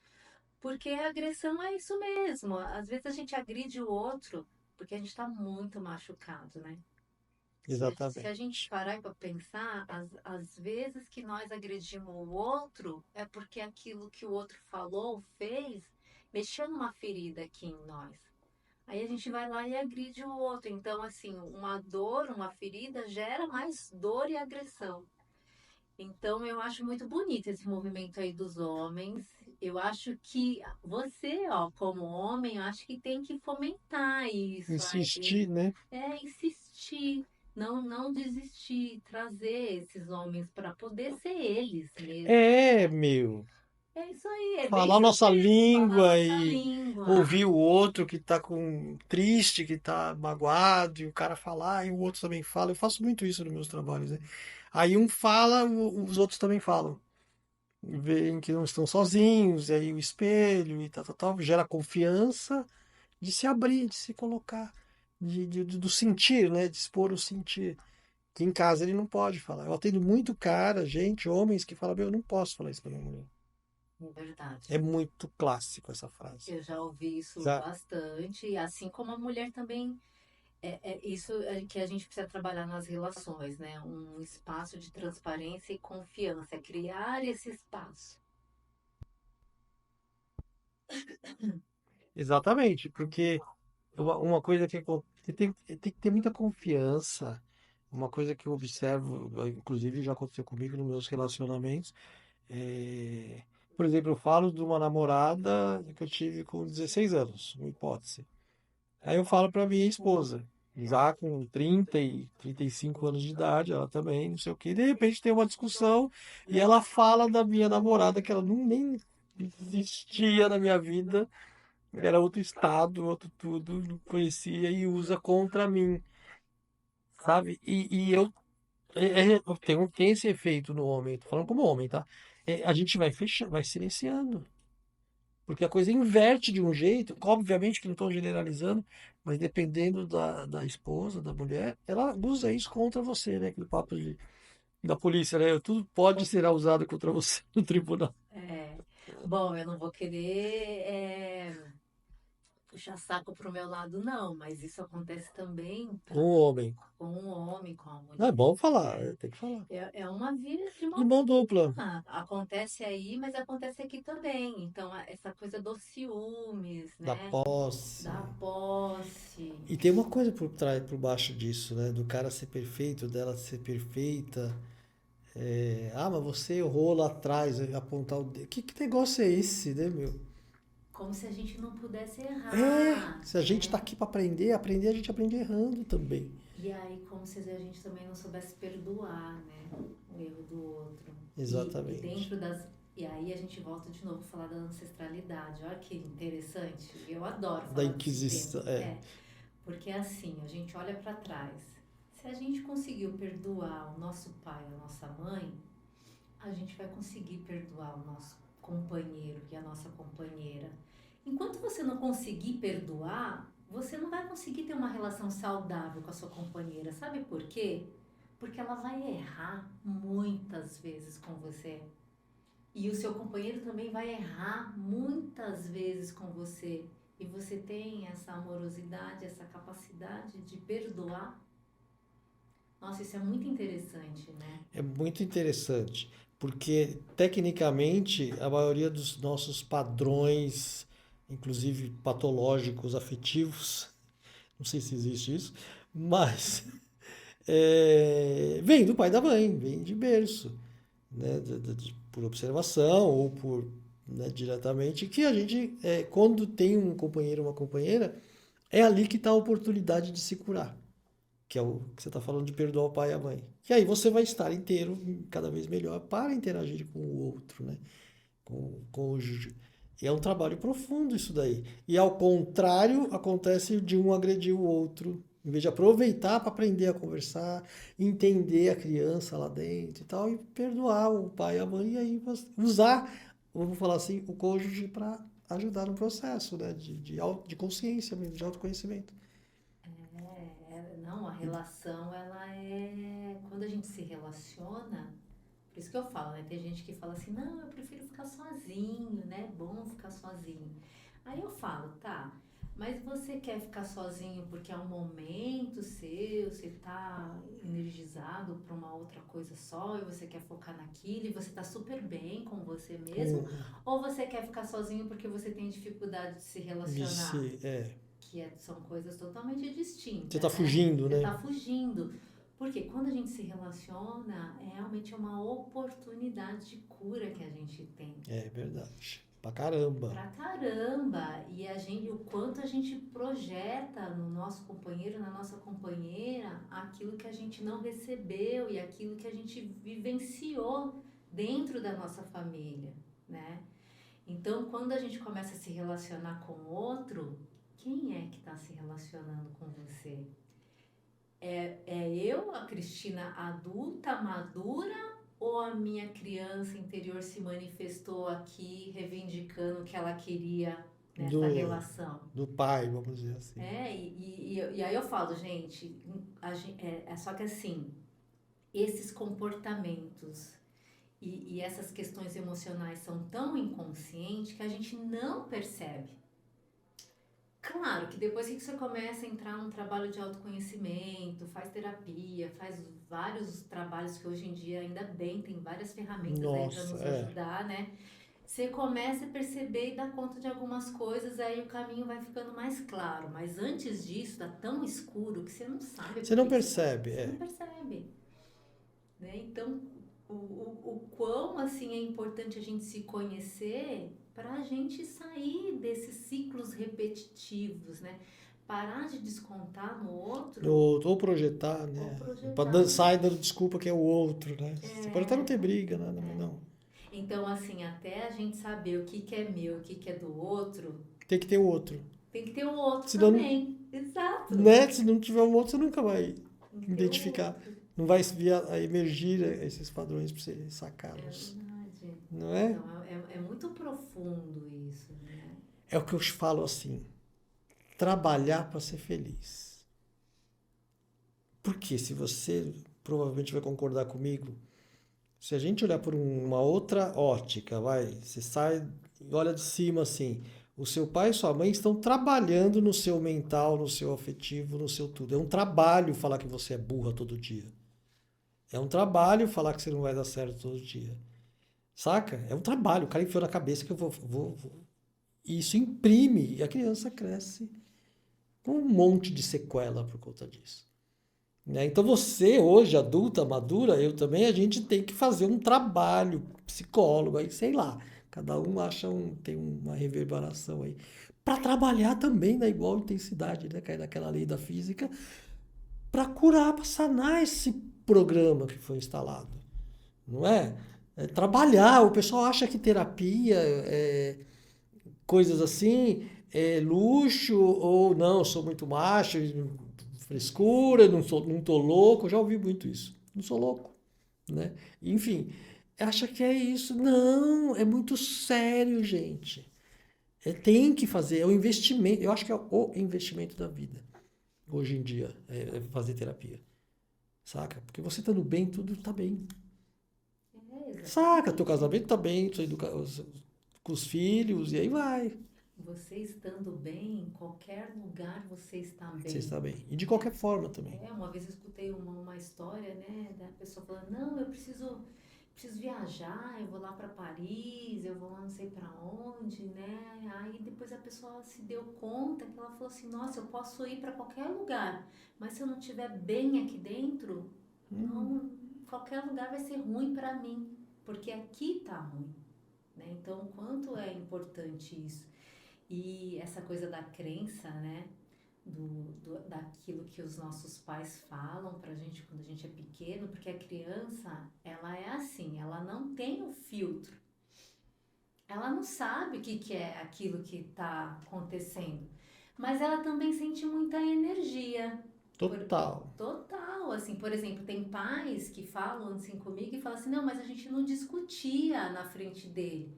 Porque a agressão é isso mesmo. Às vezes a gente agride o outro porque a gente está muito machucado, né? Se a gente Exatamente. parar para pensar, as vezes que nós agredimos o outro é porque aquilo que o outro falou, fez, mexeu numa ferida aqui em nós. Aí a gente vai lá e agride o outro. Então, assim, uma dor, uma ferida gera mais dor e agressão. Então, eu acho muito bonito esse movimento aí dos homens. Eu acho que você, ó, como homem, eu acho que tem que fomentar isso aí. Insistir, né? Insistir, não desistir, trazer esses homens para poder ser eles mesmos, É, né? meu. É isso aí, é bem Falar isso nossa mesmo, falar língua nossa e língua. ouvir o outro que tá com triste, que tá magoado, e o cara falar, e o outro também fala. Eu faço muito isso nos meus trabalhos, né? Aí um fala, os outros também falam. Veem que não estão sozinhos, e aí o espelho e tal, tal, tal, gera confiança de se abrir, de se colocar, do sentir, né? De expor o sentir. Que em casa ele não pode falar. Eu atendo muito cara, gente, homens que falam, meu, eu não posso falar isso pra minha mulher. É verdade. É muito clássico essa frase. Eu já ouvi isso Já, bastante, assim como a mulher também. É isso que a gente precisa trabalhar nas relações, né? Um espaço de transparência e confiança, é criar esse espaço. exatamente, porque uma coisa que tem que ter muita confiança. Uma coisa que eu observo, inclusive já aconteceu comigo nos meus relacionamentos, é, por exemplo, eu falo de uma namorada que eu tive com 16 anos, uma hipótese. Aí eu falo para minha esposa, já com 30 e 35 anos de idade, ela também, não sei o quê, de repente tem uma discussão e ela fala da minha namorada que ela nem existia na minha vida, era outro estado, outro tudo, não conhecia e usa contra mim, sabe? Tem esse efeito no homem, tô falando como homem, tá? A gente vai fechando, vai silenciando. Porque a coisa inverte de um jeito, obviamente que não estou generalizando, mas dependendo da esposa, da mulher, ela usa isso contra você, né? Aquele papo da polícia, né? Tudo pode ser usado contra você no tribunal. É, bom, eu não vou querer puxar saco pro meu lado, não, mas isso acontece também Com o homem. com o homem, com a Não é mulher. bom falar, É, tem que falar. é uma via de De mão mão dupla, dupla. Acontece aí, mas acontece aqui também. Então, essa coisa dos ciúmes, da né? posse. Da posse. E tem uma coisa por trás, por baixo disso, né? Do cara ser perfeito, dela ser perfeita. Mas você errou lá atrás, apontar o dedo. Que negócio é esse, né, meu? Como se a gente não pudesse É, errar, se a gente tá né? aqui para aprender, aprender a gente aprende errando também. E aí, como se a gente também não soubesse perdoar, né? O erro do outro. E Exatamente. dentro das. E aí a gente volta de novo a falar da ancestralidade. Olha que interessante. Eu adoro Da falar desse tema. Inquisição. É, É, porque assim, a gente olha para trás. Se a gente conseguiu perdoar o nosso pai, a nossa mãe, a gente vai conseguir perdoar o nosso companheiro e a nossa companheira. Enquanto você não conseguir perdoar, você não vai conseguir ter uma relação saudável com a sua companheira. Sabe por quê? Porque ela vai errar muitas vezes com você. E o seu companheiro também vai errar muitas vezes com você. E você tem essa amorosidade, essa capacidade de perdoar. Nossa, isso é muito interessante, né? é muito interessante, porque tecnicamente a maioria dos nossos padrões, inclusive patológicos, afetivos, não sei se existe isso, mas vem do pai e da mãe, vem de berço, né? Por observação ou por, né, diretamente, que a gente, quando tem um companheiro ou uma companheira, é ali que está a oportunidade de se curar. Que é o que você está falando de perdoar o pai e a mãe. E aí você vai estar inteiro, cada vez melhor, para interagir com o outro, né? Com o cônjuge. E é um trabalho profundo isso daí. E ao contrário, acontece de um agredir o outro, em vez de aproveitar para aprender a conversar, entender a criança lá dentro e tal, e perdoar o pai e a mãe, e aí usar, vamos falar assim, o cônjuge para ajudar no processo, né? De consciência mesmo, de autoconhecimento. Não, a relação, ela é. Quando a gente se relaciona, por isso que eu falo, né? Tem gente que fala assim, não, eu prefiro ficar sozinho, né? É bom ficar sozinho. Aí eu falo, tá, mas você quer ficar sozinho porque é um momento seu, você tá energizado para uma outra coisa só e você quer focar naquilo e você tá super bem com você mesmo? Com Ou você quer ficar sozinho porque você tem dificuldade de se relacionar? São coisas totalmente você distintas, está né? fugindo, Você né? está fugindo. Porque quando a gente se relaciona, é realmente uma oportunidade de cura que a gente tem. É verdade. Pra caramba. Pra caramba! E o quanto a gente projeta no nosso companheiro, na nossa companheira, aquilo que a gente não recebeu e aquilo que a gente vivenciou dentro da nossa família, né? Então, quando a gente começa a se relacionar com o outro, quem é que está se relacionando com você? É eu, a Cristina adulta, madura, ou a minha criança interior se manifestou aqui reivindicando o que ela queria nessa Do, relação? do pai, vamos dizer assim. E aí eu falo, gente, é só que assim, esses comportamentos e essas questões emocionais são tão inconscientes que a gente não percebe. Claro que depois que você começa a entrar num trabalho de autoconhecimento, faz terapia, faz vários trabalhos que hoje em dia, ainda bem, tem várias ferramentas aí para Nossa, nos é. ajudar, né? Você começa a perceber e dar conta de algumas coisas, aí o caminho vai ficando mais claro. Mas antes disso, tá tão escuro que você não sabe Você por não que que você tá. percebe, Você não é. percebe, né? Então, o quão assim é importante a gente se conhecer para a gente sair desses ciclos repetitivos, né? Parar de descontar no outro Ou projetar, ou né? projetar. Sai dando desculpa que é o outro, né? Você pode até não ter briga, nada, mas É. não. Então, assim, até a gente saber o que que é meu, o que que é do outro, Tem que ter o outro. tem que ter o outro Senão, também. Exato. né? Se não tiver o outro, você nunca vai Tem que ter o identificar. outro. Não vai vir a emergir esses padrões para você É sacá-los. verdade. Não é? Então, é muito profundo isso, né? É o que eu falo assim. Trabalhar para ser feliz. Porque se você provavelmente vai concordar comigo, se a gente olhar por uma outra ótica, vai, você sai e olha de cima assim, o seu pai e sua mãe estão trabalhando no seu mental, no seu afetivo, no seu tudo. É um trabalho falar que você é burra todo dia. É um trabalho falar que você não vai dar certo todo dia. Saca? É um trabalho. O cara enfiou na cabeça que eu vou. E isso imprime e a criança cresce com um monte de sequela por conta disso. Né? Então você, hoje, adulta, madura, eu também, a gente tem que fazer um trabalho, psicólogo, aí sei lá. Cada um acha tem uma reverberação aí. Para trabalhar também na igual intensidade, né? Cair naquela lei da física, para curar, para sanar esse programa que foi instalado. Não é? É trabalhar. O pessoal acha que terapia, coisas assim, é luxo, ou não, sou muito macho, frescura, não tô louco. Eu já ouvi muito isso. Não sou louco, né? Enfim, acha que é isso. Não, é muito sério, gente. Tem que fazer, é o investimento. Eu acho que é o investimento da vida, hoje em dia, é fazer terapia. Saca? Porque você estando bem, tudo tá bem. É, Saca? Teu exatamente. casamento tá bem, com os filhos, e aí vai. Você estando bem, em qualquer lugar você está Você bem. está bem. E de qualquer forma também. Uma vez eu escutei uma história, né, da pessoa falando, não, eu preciso viajar, eu vou lá para Paris, eu vou lá não sei para onde, né? Aí depois a pessoa se deu conta que ela falou assim, nossa, eu posso ir para qualquer lugar, mas se eu não estiver bem aqui dentro, não, qualquer lugar vai ser ruim para mim, porque aqui tá ruim, né? Então, o quanto é importante isso. E essa coisa da crença, né? Daquilo que os nossos pais falam pra gente quando a gente é pequeno, porque a criança, ela é assim, ela não tem o filtro. Ela não sabe o que, que é aquilo que está acontecendo. Mas ela também sente muita energia. Por, Total. total, assim, por exemplo, tem pais que falam assim comigo e falam assim, não, mas a gente não discutia na frente dele.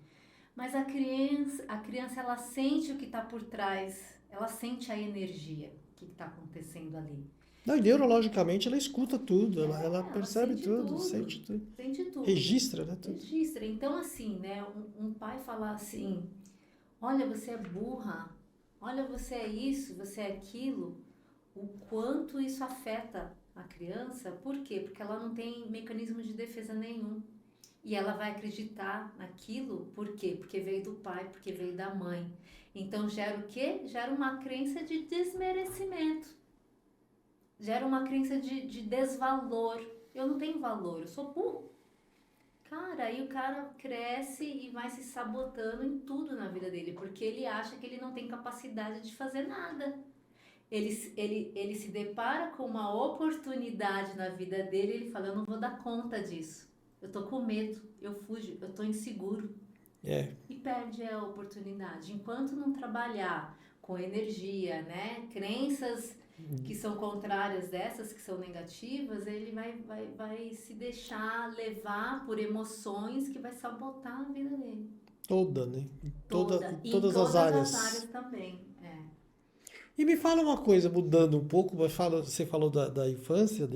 Mas a criança ela sente o que está por trás, ela sente a energia que está acontecendo ali. Não, e neurologicamente ela escuta tudo, ela Ela percebe sente tudo, sente tudo, tudo. sente tudo. Registra, né, tudo. Registra. Então, assim, né, um pai falar assim, olha, você é burra, olha, você é isso, você é aquilo, o quanto isso afeta a criança, por quê? Porque ela não tem mecanismo de defesa nenhum. E ela vai acreditar naquilo, por quê? Porque veio do pai, porque veio da mãe. Então gera o quê? Gera uma crença de desmerecimento. Gera uma crença de desvalor. Eu não tenho valor, eu sou burro. Cara, aí o cara cresce e vai se sabotando em tudo na vida dele, porque ele acha que ele não tem capacidade de fazer nada. Ele se depara com uma oportunidade na vida dele e ele fala: eu não vou dar conta disso. Eu tô com medo, eu fujo, eu tô inseguro. É. e perde a oportunidade. Enquanto não trabalhar com energia, né, crenças que são contrárias dessas, que são negativas, ele vai se deixar levar por emoções que vai sabotar a vida dele. Toda, né? Toda. E em Todas as todas as áreas. áreas também. É. E me fala uma coisa, mudando um pouco, mas você falou da infância,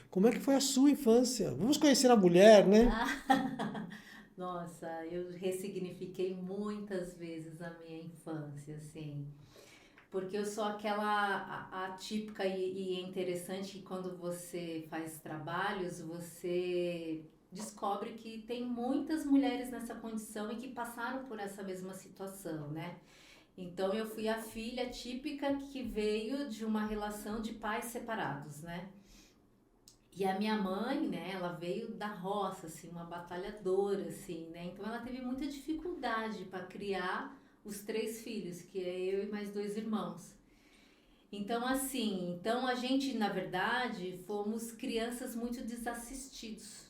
como é que foi a sua infância? Vamos conhecer a mulher, né? Ah, nossa, eu ressignifiquei muitas vezes a minha infância, assim. Porque eu sou aquela atípica e é interessante que quando você faz trabalhos, você descobre que tem muitas mulheres nessa condição e que passaram por essa mesma situação, né? Então eu fui a filha típica que veio de uma relação de pais separados, né? E a minha mãe, né, ela veio da roça, assim, uma batalhadora, assim, né? Então ela teve muita dificuldade para criar os três filhos, que é eu e mais dois irmãos. Então, assim, então a gente, na verdade, fomos crianças muito desassistidos.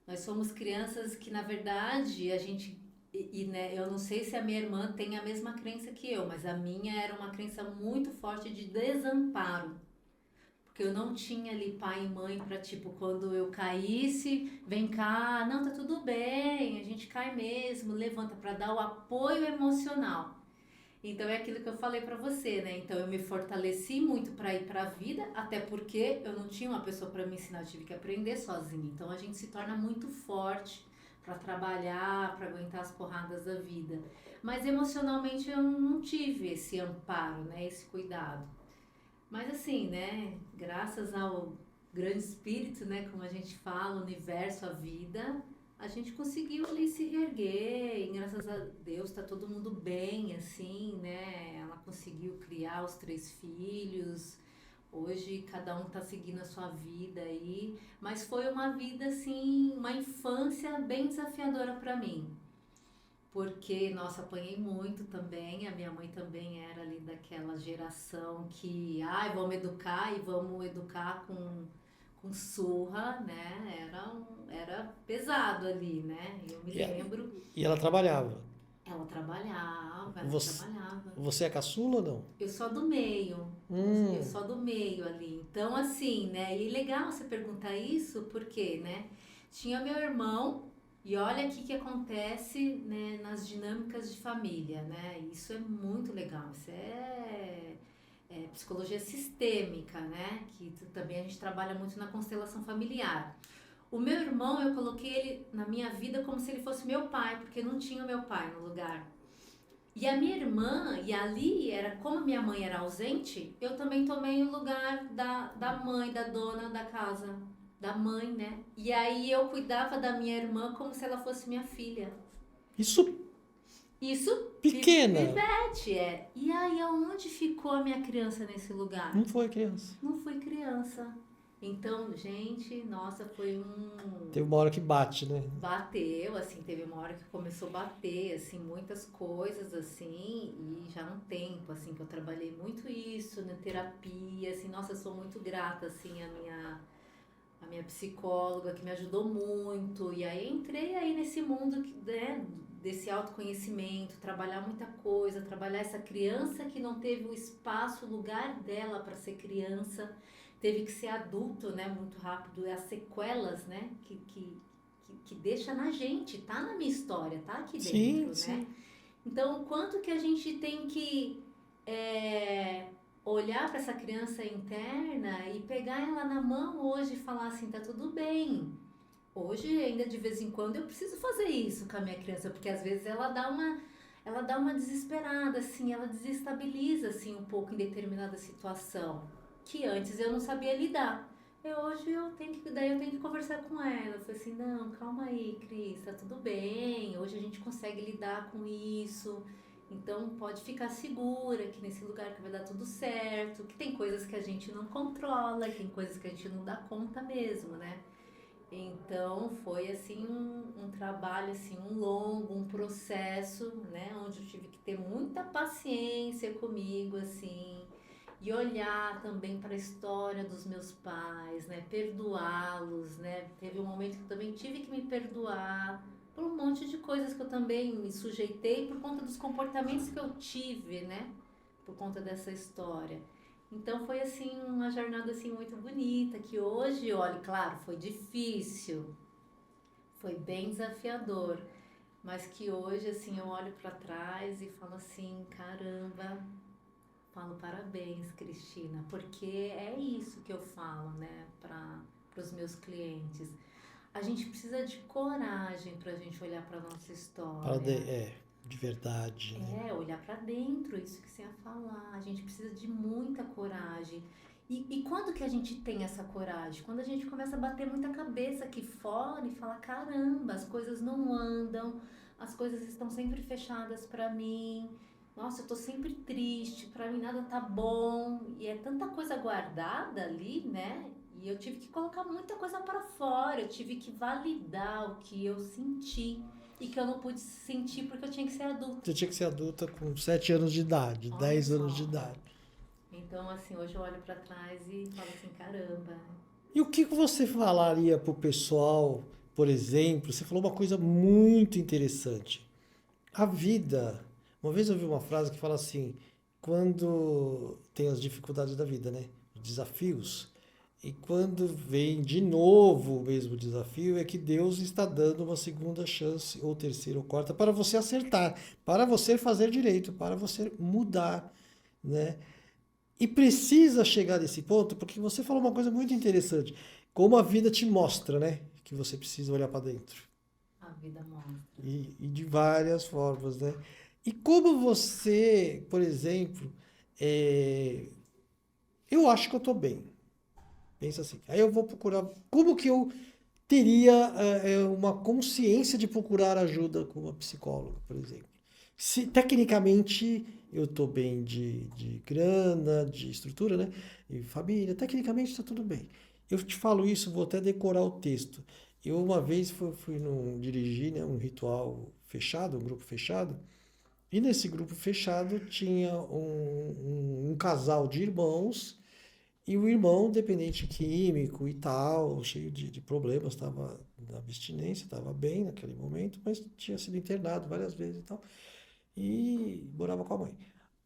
Nós fomos crianças que, na verdade, a gente. Né, eu não sei se a minha irmã tem a mesma crença que eu, mas a minha era uma crença muito forte de desamparo. Porque eu não tinha ali pai e mãe para, tipo, quando eu caísse, vem cá, não, tá tudo bem, a gente cai mesmo, levanta para dar o apoio emocional. Então é aquilo que eu falei para você, né? Então eu me fortaleci muito para ir para a vida, até porque eu não tinha uma pessoa para me ensinar, eu tive que aprender sozinha. Então a gente se torna muito forte para trabalhar, para aguentar as porradas da vida. Mas emocionalmente eu não tive esse amparo, né? Esse cuidado. Mas assim, né? Graças ao grande espírito, né? Como a gente fala, o universo, a vida, a gente conseguiu ali se reerguer. E graças a Deus tá todo mundo bem, assim, né? Ela conseguiu criar os três filhos. Hoje cada um tá seguindo a sua vida aí, mas foi uma vida assim, uma infância bem desafiadora para mim. Porque, nossa, apanhei muito também. A minha mãe também era ali daquela geração que, ai, vamos educar e vamos educar com surra, né? Era pesado ali, né? Eu me E, a- lembro, e ela trabalhava. ela Você, trabalhava. você é caçula ou não? Eu sou do meio, eu Hum, sou do meio ali. Então, assim, né? E legal você perguntar isso, porque, né? Tinha meu irmão, e olha aqui que acontece, né, nas dinâmicas de família, né? Isso é muito legal. Isso é psicologia sistêmica, né? Que também a gente trabalha muito na constelação familiar. O meu irmão, eu coloquei ele na minha vida como se ele fosse meu pai, porque não tinha o meu pai no lugar. E a minha irmã, e ali era como a minha mãe era ausente, eu também tomei o lugar da mãe, da dona da casa, da mãe, né? E aí eu cuidava da minha irmã como se ela fosse minha filha. isso Isso, pequena. pivete, é. E aí aonde ficou a minha criança nesse Não lugar? foi criança. Não fui criança. Então, gente, nossa, foi Tem uma hora que bate, né? bateu, assim, teve uma hora que começou a bater, assim, muitas coisas, assim, e já há um tempo, assim, que eu trabalhei muito isso na terapia, assim, nossa, eu sou muito grata, assim, a minha psicóloga que me ajudou muito, e aí entrei aí nesse mundo, né, desse autoconhecimento, trabalhar muita coisa, trabalhar essa criança que não teve o espaço, o lugar dela para ser criança, teve que ser adulto, né, muito rápido, é as sequelas, né, que deixa na gente, tá na minha história, tá aqui Sim, dentro, né? sim. Então, o quanto que a gente tem que é, olhar para essa criança interna e pegar ela na mão hoje e falar assim, tá tudo bem. Hoje, ainda de vez em quando, eu preciso fazer isso com a minha criança, porque às vezes ela dá uma desesperada, assim, ela desestabiliza, assim, um pouco em determinada situação, que antes eu não sabia lidar. Hoje daí eu tenho que conversar com ela. Eu falei assim, não, calma aí, Cris, tá tudo bem. Hoje a gente consegue lidar com isso. Então pode ficar segura que nesse lugar que vai dar tudo certo, que tem coisas que a gente não controla, tem coisas que a gente não dá conta mesmo, né? Então foi assim um trabalho assim um longo, um processo, né, onde eu tive que ter muita paciência comigo assim e olhar também para a história dos meus pais, né, perdoá-los, né. Teve um momento que eu também tive que me perdoar, por um monte de coisas que eu também me sujeitei por conta dos comportamentos que eu tive, né? Por conta dessa história. Então foi assim uma jornada assim muito bonita, que hoje, olha, claro, foi difícil, foi bem desafiador, mas que hoje assim eu olho para trás e falo assim, caramba, falo parabéns, Cristina, porque é isso que eu falo, né, para os meus clientes. A gente precisa de coragem para a gente olhar para nossa história. De verdade, né? É, olhar para dentro, isso que você ia falar. A gente precisa de muita coragem. E quando que a gente tem essa coragem? Quando a gente começa a bater muita cabeça aqui fora e fala: caramba, as coisas não andam, as coisas estão sempre fechadas para mim. Nossa, eu tô sempre triste, para mim nada tá bom. E é tanta coisa guardada ali, né? E eu tive que colocar muita coisa para fora, eu tive que validar o que eu senti e que eu não pude sentir porque eu tinha que ser adulta. Você tinha que ser adulta com 7 anos de idade, Olha 10 anos de só. idade. Então, assim, hoje eu olho pra trás e falo assim, caramba. E o que você falaria pro pessoal, por exemplo? Você falou uma coisa muito interessante. A vida. Uma vez eu ouvi uma frase que fala assim: quando tem as dificuldades da vida, né? Os desafios. E quando vem de novo o mesmo desafio, é que Deus está dando uma segunda chance, ou terceira, ou quarta, para você acertar, para você fazer direito, para você mudar, né? E precisa chegar nesse ponto, porque você falou uma coisa muito interessante. Como a vida te mostra, né? Que você precisa olhar para dentro. A vida mostra. E de várias formas, né? E como você, por exemplo, é, eu acho que eu estou bem. Pensa assim. Aí eu vou procurar. Como que eu teria uma consciência de procurar ajuda com uma psicóloga, por exemplo? Se tecnicamente eu estou bem de grana, de estrutura, né? E família, tecnicamente está tudo bem. Eu te falo isso, vou até decorar o texto. Eu uma vez fui dirigir, né, um ritual fechado, um grupo fechado, e nesse grupo fechado tinha um casal de irmãos e o irmão, dependente químico e tal, cheio de problemas, estava na abstinência, estava bem naquele momento, mas tinha sido internado várias vezes e tal, e morava com a mãe.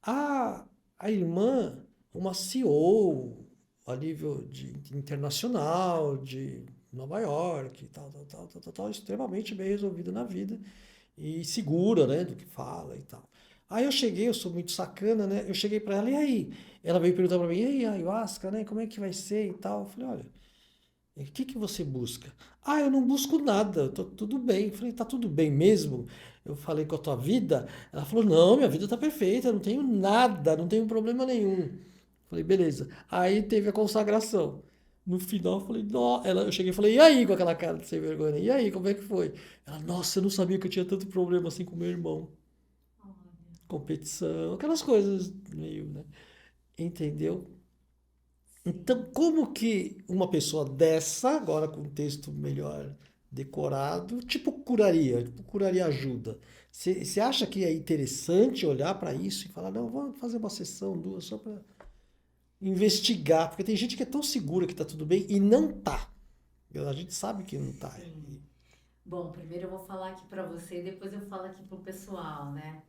A, a irmã, uma CEO a nível internacional, de Nova York, e tal, extremamente bem resolvida na vida e segura, né, do que fala e tal. Aí eu cheguei, eu sou muito sacana, né? Eu cheguei pra ela, e aí? Ela veio perguntar pra mim, e aí, ayahuasca, né? Como é que vai ser e tal? Eu falei, olha, o que que você busca? Ah, eu não busco nada, eu tô tudo bem. Eu falei, tá tudo bem mesmo? Eu falei com a tua vida? Ela falou, não, minha vida tá perfeita, eu não tenho nada, não tenho problema nenhum. Eu falei, beleza. Aí teve a consagração. No final, eu falei, eu cheguei e falei, e aí, com aquela cara de sem vergonha, né? E aí, como é que foi? Ela, nossa, eu não sabia que eu tinha tanto problema assim com meu irmão. Olha, Competição, aquelas coisas meio, né? Entendeu? Então, sim. como que uma pessoa dessa, agora com um texto melhor decorado, tipo, curaria ajuda? Você acha que é interessante olhar para isso e falar, não, vamos fazer uma sessão, duas, só para investigar? Porque tem gente que é tão segura que tá tudo bem e não tá. A gente sabe que não tá. Sim. Bom, primeiro eu vou falar aqui pra você, depois eu falo aqui pro pessoal, né?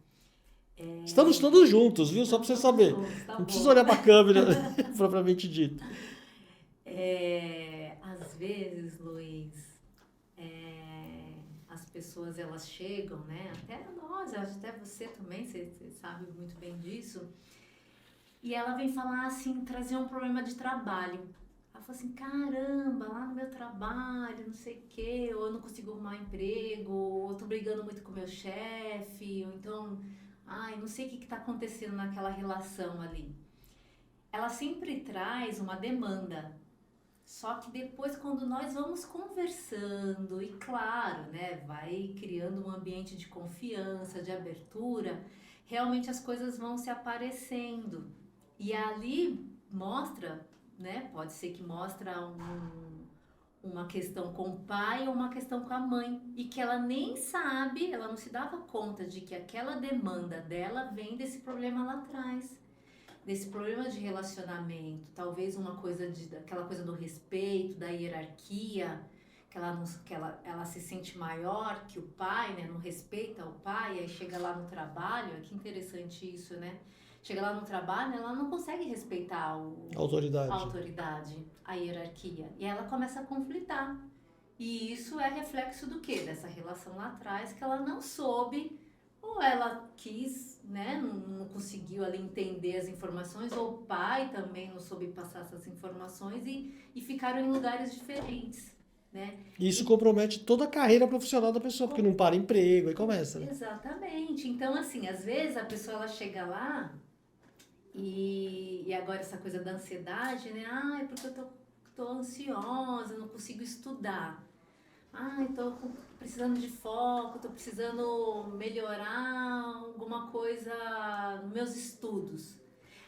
Estamos É, todos juntos, viu? Só para estamos você todos saber. juntos, tá Não precisa bom. olhar para a câmera, propriamente dito. É, às vezes, Luiz, as pessoas elas chegam, né? Até nós, até você também, você sabe muito bem disso. E ela vem falar assim, trazer um problema de trabalho. Ela falou assim, caramba, lá no meu trabalho, não sei o quê, ou eu não consigo arrumar emprego, ou eu tô brigando muito com o meu chefe, ou então, ai, não sei o que que tá acontecendo naquela relação ali. Ela sempre traz uma demanda. Só que depois, quando nós vamos conversando, e claro, né, vai criando um ambiente de confiança, de abertura, realmente as coisas vão se aparecendo. E ali mostra, né, pode ser que mostra uma questão com o pai ou uma questão com a mãe. E que ela nem sabe, ela não se dava conta de que aquela demanda dela vem desse problema lá atrás, desse problema de relacionamento, talvez uma coisa aquela coisa do respeito, da hierarquia, que ela, não, que ela se sente maior que o pai, né? Não respeita o pai, aí chega lá no trabalho, que interessante isso, né? Chega lá no trabalho, ela não consegue respeitar a Autoridade. autoridade, a hierarquia. E ela começa a conflitar. E isso é reflexo do quê? Dessa relação lá atrás que ela não soube, ou ela quis, né? Não conseguiu ali entender as informações, ou o pai também não soube passar essas informações e ficaram em lugares diferentes, né? E isso E, compromete toda a carreira profissional da pessoa, porque com- não para emprego, aí começa, né? exatamente. Então, assim, às vezes a pessoa ela chega lá e agora essa coisa da ansiedade, né? Ah, é porque tô ansiosa, não consigo estudar. Ah, estou precisando de foco, estou precisando melhorar alguma coisa nos meus estudos.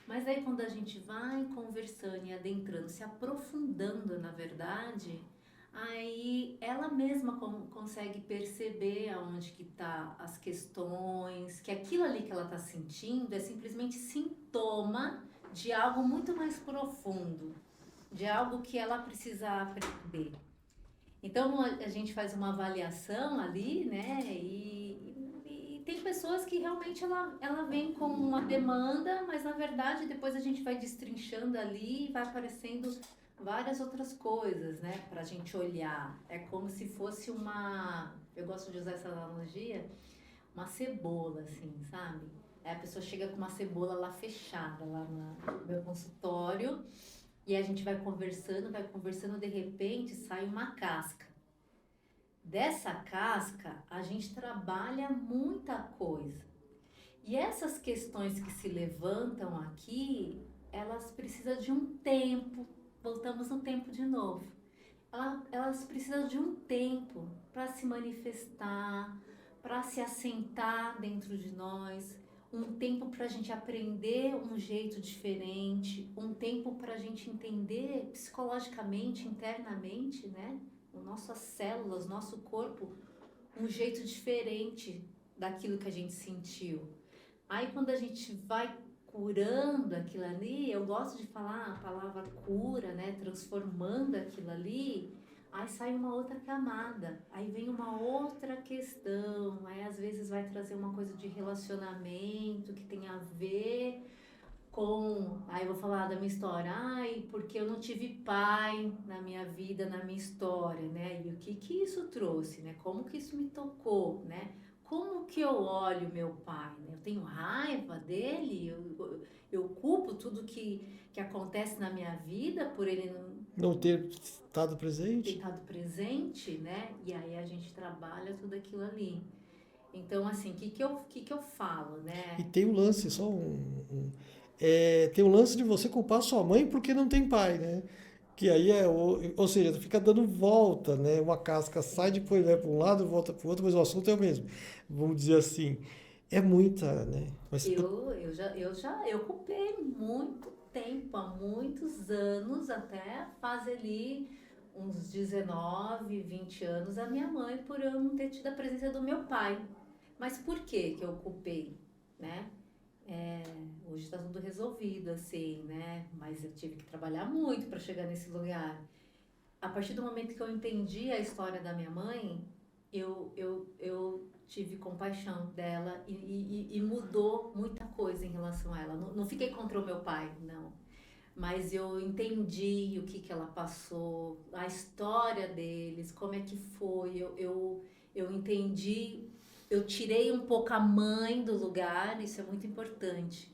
Mas aí quando a gente vai conversando e adentrando, se aprofundando na verdade, aí ela mesma consegue perceber aonde que tá as questões, que aquilo ali que ela está sentindo é simplesmente sintoma de algo muito mais profundo, de algo que ela precisa aprender. Então a gente faz uma avaliação ali, né? E tem pessoas que realmente ela vem com uma demanda, mas na verdade depois a gente vai destrinchando ali e vai aparecendo várias outras coisas, né? Pra gente olhar. É como se fosse uma. Eu gosto de usar essa analogia, uma cebola, assim, sabe? Aí a pessoa chega com uma cebola lá fechada, lá no meu consultório, e a gente vai conversando, de repente sai uma casca. Dessa casca, a gente trabalha muita coisa. E essas questões que se levantam aqui, elas precisam de um tempo. Voltamos no tempo de novo. Elas precisam de um tempo para se manifestar, para se assentar dentro de nós, um tempo para a gente aprender um jeito diferente, um tempo para a gente entender psicologicamente, internamente, né? Nossas células, nosso corpo, um jeito diferente daquilo que a gente sentiu. Aí quando a gente vai curando aquilo ali, eu gosto de falar a palavra cura, né? Transformando aquilo ali, aí sai uma outra camada, aí vem uma outra questão, aí às vezes vai trazer uma coisa de relacionamento que tem a ver com. Aí eu vou falar da minha história. Ai, porque eu não tive pai na minha vida, na minha história, né? E o que que isso trouxe, né? Como que isso me tocou, né? Como que eu olho meu pai, né? Eu tenho raiva dele, eu culpo tudo que acontece na minha vida por ele não Não ter estado ter presente. estado presente, né? E aí a gente trabalha tudo aquilo ali. Então, assim, o que que eu falo, E né? tem o lance, só tem o lance de você culpar sua mãe porque não tem pai, né? Que aí ou seja, fica dando volta, né? Uma casca sai, depois vai para um lado, volta para o outro, mas o assunto é o mesmo. Vamos dizer assim. É muita, né? Mas, Eu ocupei muito tempo, há muitos anos, até fazer ali uns 19, 20 anos, a minha mãe, por eu não ter tido a presença do meu pai. Mas por que que eu ocupei, né? É, hoje está tudo resolvido, assim, né? Mas eu tive que trabalhar muito para chegar nesse lugar. A partir do momento que eu entendi a história da minha mãe, eu tive compaixão dela e mudou muita coisa em relação a ela. Não fiquei contra o meu pai, não. Mas eu entendi o que que ela passou, a história deles, como é que foi. Eu entendi, eu tirei um pouco a mãe do lugar, isso é muito importante.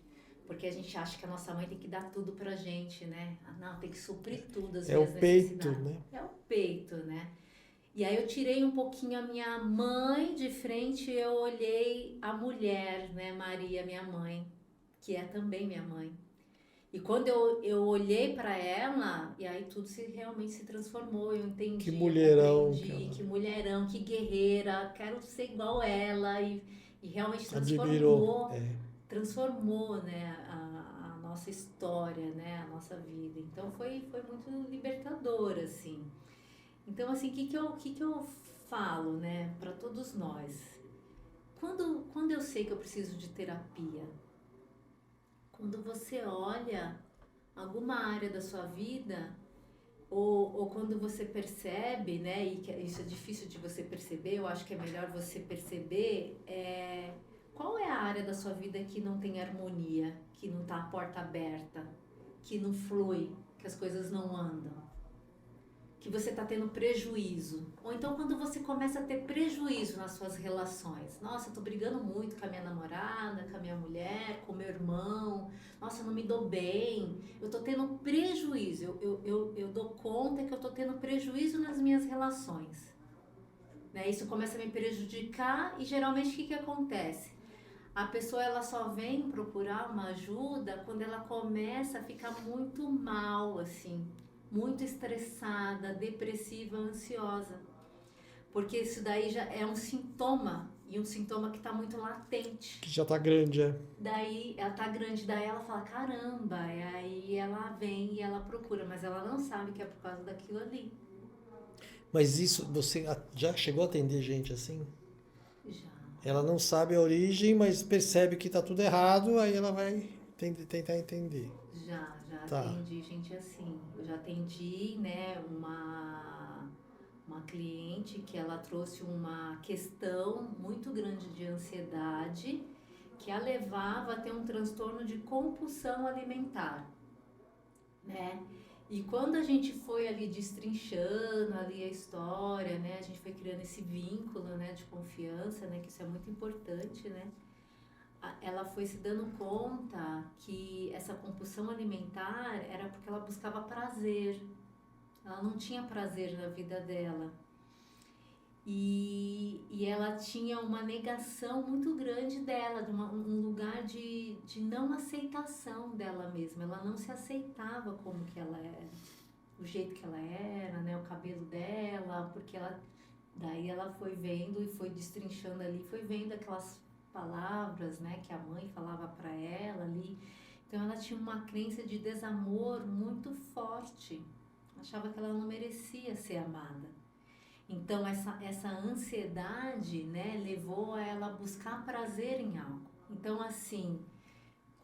Porque a gente acha que a nossa mãe tem que dar tudo pra gente, né? Ah, não, tem que suprir tudo, as é o minhas peito, necessidades. né? É o peito, né? E aí eu tirei um pouquinho a minha mãe de frente, eu olhei a mulher, né, Maria, minha mãe, que é também minha mãe. E quando eu olhei para ela, e aí tudo realmente se transformou, eu Que entendi, eu mulherão que compreendi, ela que mulherão, que guerreira, quero ser igual ela, e realmente admirou. transformou, É. transformou, né, a nossa história, né, a nossa vida. Então foi muito libertador, assim. Então, assim, o que que eu falo, né, para todos nós? Quando eu sei que eu preciso de terapia, quando você olha alguma área da sua vida Ou quando você percebe, né, e que isso é difícil de você perceber, eu acho que é melhor você perceber qual é a área da sua vida que não tem harmonia, que não está a porta aberta, que não flui, que as coisas não andam, que você está tendo prejuízo. Ou então quando você começa a ter prejuízo nas suas relações. Nossa, eu tô brigando muito com a minha namorada, com a minha mulher, com o meu irmão. Nossa, eu não me dou bem. Eu tô tendo prejuízo. Eu dou conta que eu tô tendo prejuízo nas minhas relações. Né? Isso começa a me prejudicar e geralmente o que acontece? A pessoa ela só vem procurar uma ajuda quando ela começa a ficar muito mal, assim, muito estressada, depressiva, ansiosa. Porque isso daí já é um sintoma, e um sintoma que está muito latente. Que já tá grande, é. Daí ela tá grande, daí ela fala, caramba, e aí ela vem e ela procura, mas ela não sabe que é por causa daquilo ali. Mas isso, você já chegou a atender gente assim? Já. Ela não sabe a origem, mas percebe que tá tudo errado, aí ela vai tentar entender. Já Tá. atendi gente assim. Eu já atendi, né, uma cliente que ela trouxe uma questão muito grande de ansiedade que a levava a ter um transtorno de compulsão alimentar, né? E quando a gente foi ali destrinchando ali a história, né, a gente foi criando esse vínculo, né, de confiança, né, que isso é muito importante, né? Ela foi se dando conta que essa compulsão alimentar era porque ela buscava prazer. Ela não tinha prazer na vida dela. E ela tinha uma negação muito grande dela, um lugar de não aceitação dela mesma. Ela não se aceitava como que ela era, o jeito que ela era, né, o cabelo dela, porque ela daí ela foi vendo e foi destrinchando ali, foi vendo aquelas palavras, né, que a mãe falava para ela ali. Então ela tinha uma crença de desamor muito forte. Achava que ela não merecia ser amada. Então essa ansiedade, né, levou a ela a buscar prazer em algo. Então assim,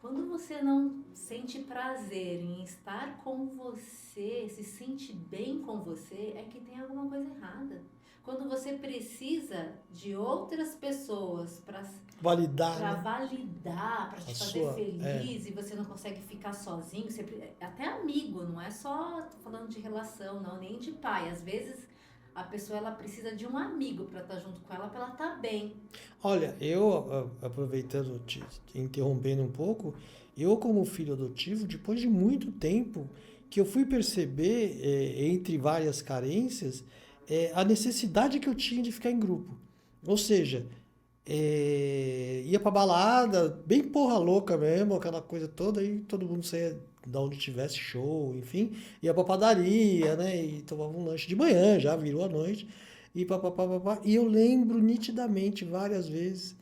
quando você não sente prazer em estar com você, se sente bem com você, é que tem alguma coisa errada. Quando você precisa de outras pessoas Validar, para né? validar, para A te fazer sua. É. feliz e você não consegue ficar sozinho, até amigo, não é só tô falando de relação, não, nem de pai. Às vezes a pessoa ela precisa de um amigo para estar junto com ela para ela estar bem. Olha, eu, aproveitando, te interrompendo um pouco, eu, como filho adotivo, depois de muito tempo, que eu fui perceber, entre várias carências, a necessidade que eu tinha de ficar em grupo. Ou seja, ia pra balada, bem porra louca mesmo, aquela coisa toda, e todo mundo saía da onde tivesse show, enfim, ia pra padaria, né, e tomava um lanche de manhã, já virou a noite, e papapá, papá. E eu lembro nitidamente, várias vezes,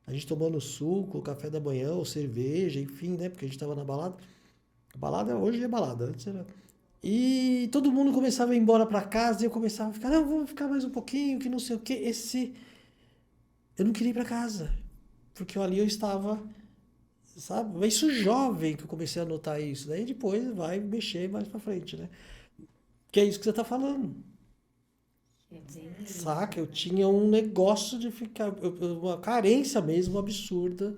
a gente tomando suco, café da manhã, ou cerveja, enfim, né, porque a gente tava na balada. A balada hoje é balada, antes era... E todo mundo começava a ir embora pra casa, e eu começava a ficar, não, vamos ficar mais um pouquinho, que não sei o quê. Eu não queria ir pra casa, porque ali eu estava, sabe? Isso jovem que eu comecei a notar isso. Daí depois vai mexer mais pra frente, né? Que é isso que você tá falando. É bem isso, Saca? Eu né? tinha um negócio de ficar, uma carência mesmo absurda,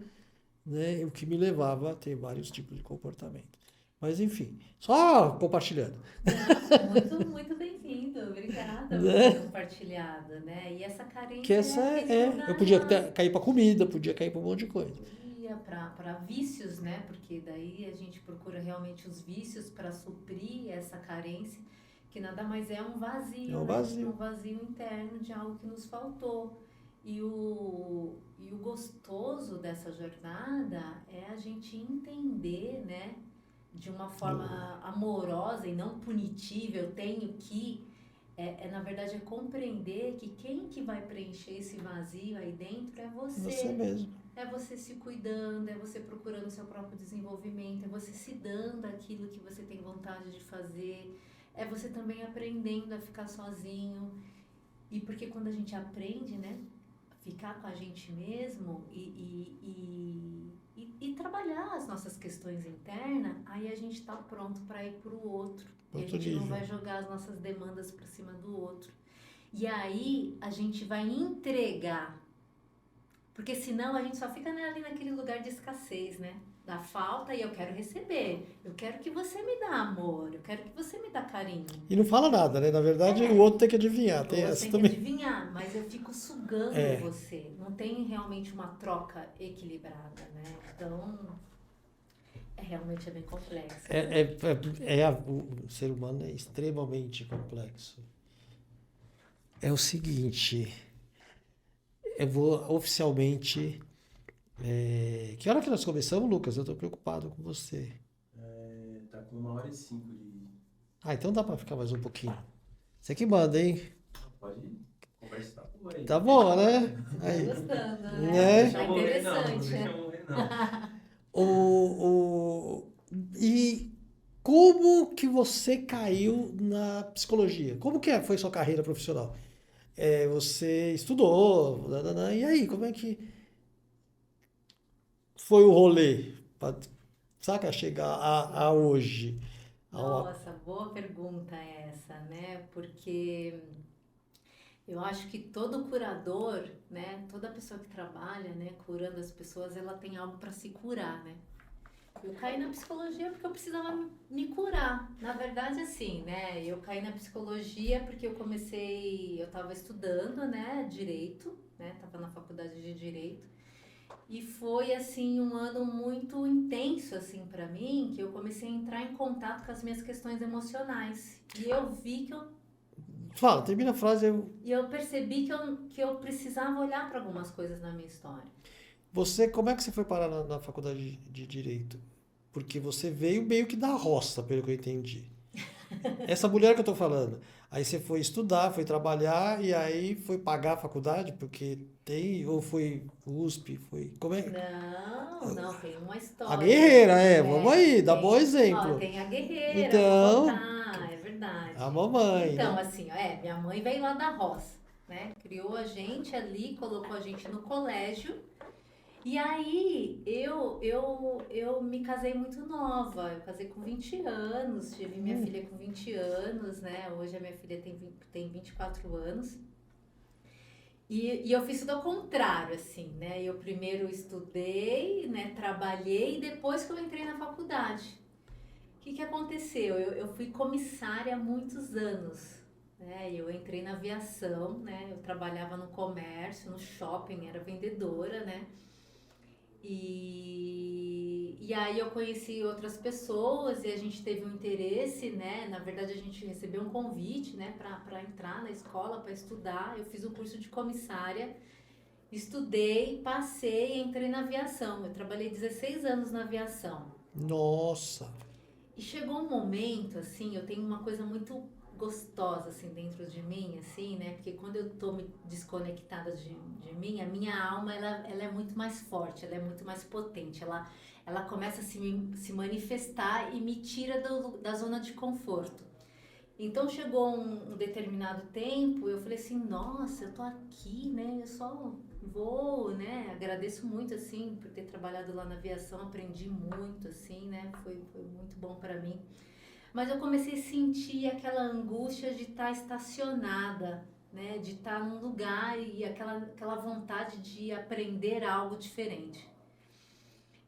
né? O que me levava a ter vários tipos de comportamento. Mas enfim, só compartilhando, Não, muito bem-vindo. Obrigada por ter né? compartilhado, né? E essa Que carência essa é eu podia ligada cair pra comida, podia cair pra um monte de coisa. para vícios, né? Porque daí a gente procura realmente os vícios para suprir essa carência, que nada mais é um É vazio, um né? Um vazio. vazio interno de algo que nos faltou. E o gostoso dessa jornada é a gente entender, né? De uma Do- forma amorosa e não punitiva, eu tenho que na verdade é compreender que quem que vai preencher esse vazio aí dentro é Você você. mesmo. É você se cuidando, é você procurando o seu próprio desenvolvimento, é você se dando aquilo que você tem vontade de fazer, é você também aprendendo a ficar sozinho. E porque quando a gente aprende, né, ficar com a gente mesmo e trabalhar as nossas questões internas, aí a gente está pronto para ir para o outro. E a Outro gente não nível. vai jogar as nossas demandas para cima do outro. E aí a gente vai entregar, porque senão a gente só fica ali naquele lugar de escassez, né? Da falta e eu quero receber. Eu quero que você me dá amor, eu quero que você me dá carinho. E não fala nada, né? Na verdade, o É, outro tem que adivinhar. o Tem outro essa tem que também. adivinhar, mas eu fico sugando É. você. Não tem realmente uma troca equilibrada, né? Então, realmente é bem complexo, né? O ser humano é extremamente complexo. É o seguinte, eu vou oficialmente. Que hora que nós começamos, Lucas? Eu tô preocupado com você. Tá com 1h05 de. Ah, então dá pra ficar mais um pouquinho. Você que manda, hein? Pode conversar por aí. Tá bom, né? Você tá Aí. gostando, Não né? Né? deixa Tá eu morrer, não. Não interessante, deixa né? eu morrer, não. O, o, e como que você caiu na psicologia? Como que foi sua carreira profissional? Você estudou, nananã, e aí, como é que foi o rolê? Saca, chegar a hoje? Nossa, boa pergunta essa, né? Porque eu acho que todo curador, né? Toda pessoa que trabalha, né? Curando as pessoas, ela tem algo para se curar, né? Eu caí na psicologia porque eu precisava me curar. Na verdade, assim, né? Eu caí na psicologia porque eu estava estudando, né? Direito, né? Tava na faculdade de Direito. E foi, assim, um ano muito intenso, assim, para mim, que eu comecei a entrar em contato com as minhas questões emocionais. E eu vi que Fala, termina a frase. eu percebi que eu precisava olhar para algumas coisas na minha história. Como é que você foi parar na faculdade de Direito? Porque você veio meio que da roça, pelo que eu entendi. Essa mulher que eu tô falando. Aí você foi estudar, foi trabalhar e aí foi pagar a faculdade, porque tem, ou foi USP, foi. Como é? Não, não, tem uma A história guerreira, aí. vamos aí, dá bom Ó, exemplo. tem a guerreira, vou Então, contar, é a verdade. mamãe, Então, né? assim, ó, minha mãe veio lá da roça, né? Criou a gente ali, colocou a gente no colégio. E aí, eu me casei muito nova. Eu casei com 20 anos, tive minha filha com 20 anos, né? Hoje a minha filha tem 24 anos. E eu fiz tudo ao contrário, assim, né? Eu primeiro estudei, né? Trabalhei e depois que eu entrei na faculdade. O que aconteceu? Eu fui comissária há muitos anos, né? Eu entrei na aviação, né? Eu trabalhava no comércio, no shopping, era vendedora, né? E aí eu conheci outras pessoas e a gente teve um interesse, né? Na verdade, a gente recebeu um convite, né, para entrar na escola, para estudar. Eu fiz o curso de comissária, estudei, passei e entrei na aviação. Eu trabalhei 16 anos na aviação. Nossa. E chegou um momento, assim, eu tenho uma coisa muito gostosa, assim, dentro de mim, assim, né? Porque quando eu tô me desconectada de mim, a minha alma, ela é muito mais forte, ela é muito mais potente. Ela começa a se manifestar e me tira da zona de conforto. Então chegou um determinado tempo, eu falei assim, nossa, eu tô aqui, né? Eu só vou, né? Agradeço muito, assim, por ter trabalhado lá na aviação, aprendi muito, assim, né? Foi muito bom para mim. Mas eu comecei a sentir aquela angústia de estar estacionada, né? De estar num lugar e aquela vontade de aprender algo diferente.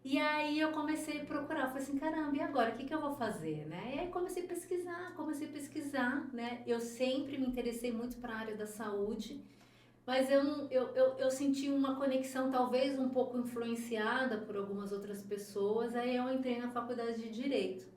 E aí eu comecei a procurar, falei assim, caramba, e agora, o que eu vou fazer, né? E aí comecei a pesquisar, né? Eu sempre me interessei muito para a área da saúde, mas eu senti uma conexão talvez um pouco influenciada por algumas outras pessoas, aí eu entrei na faculdade de Direito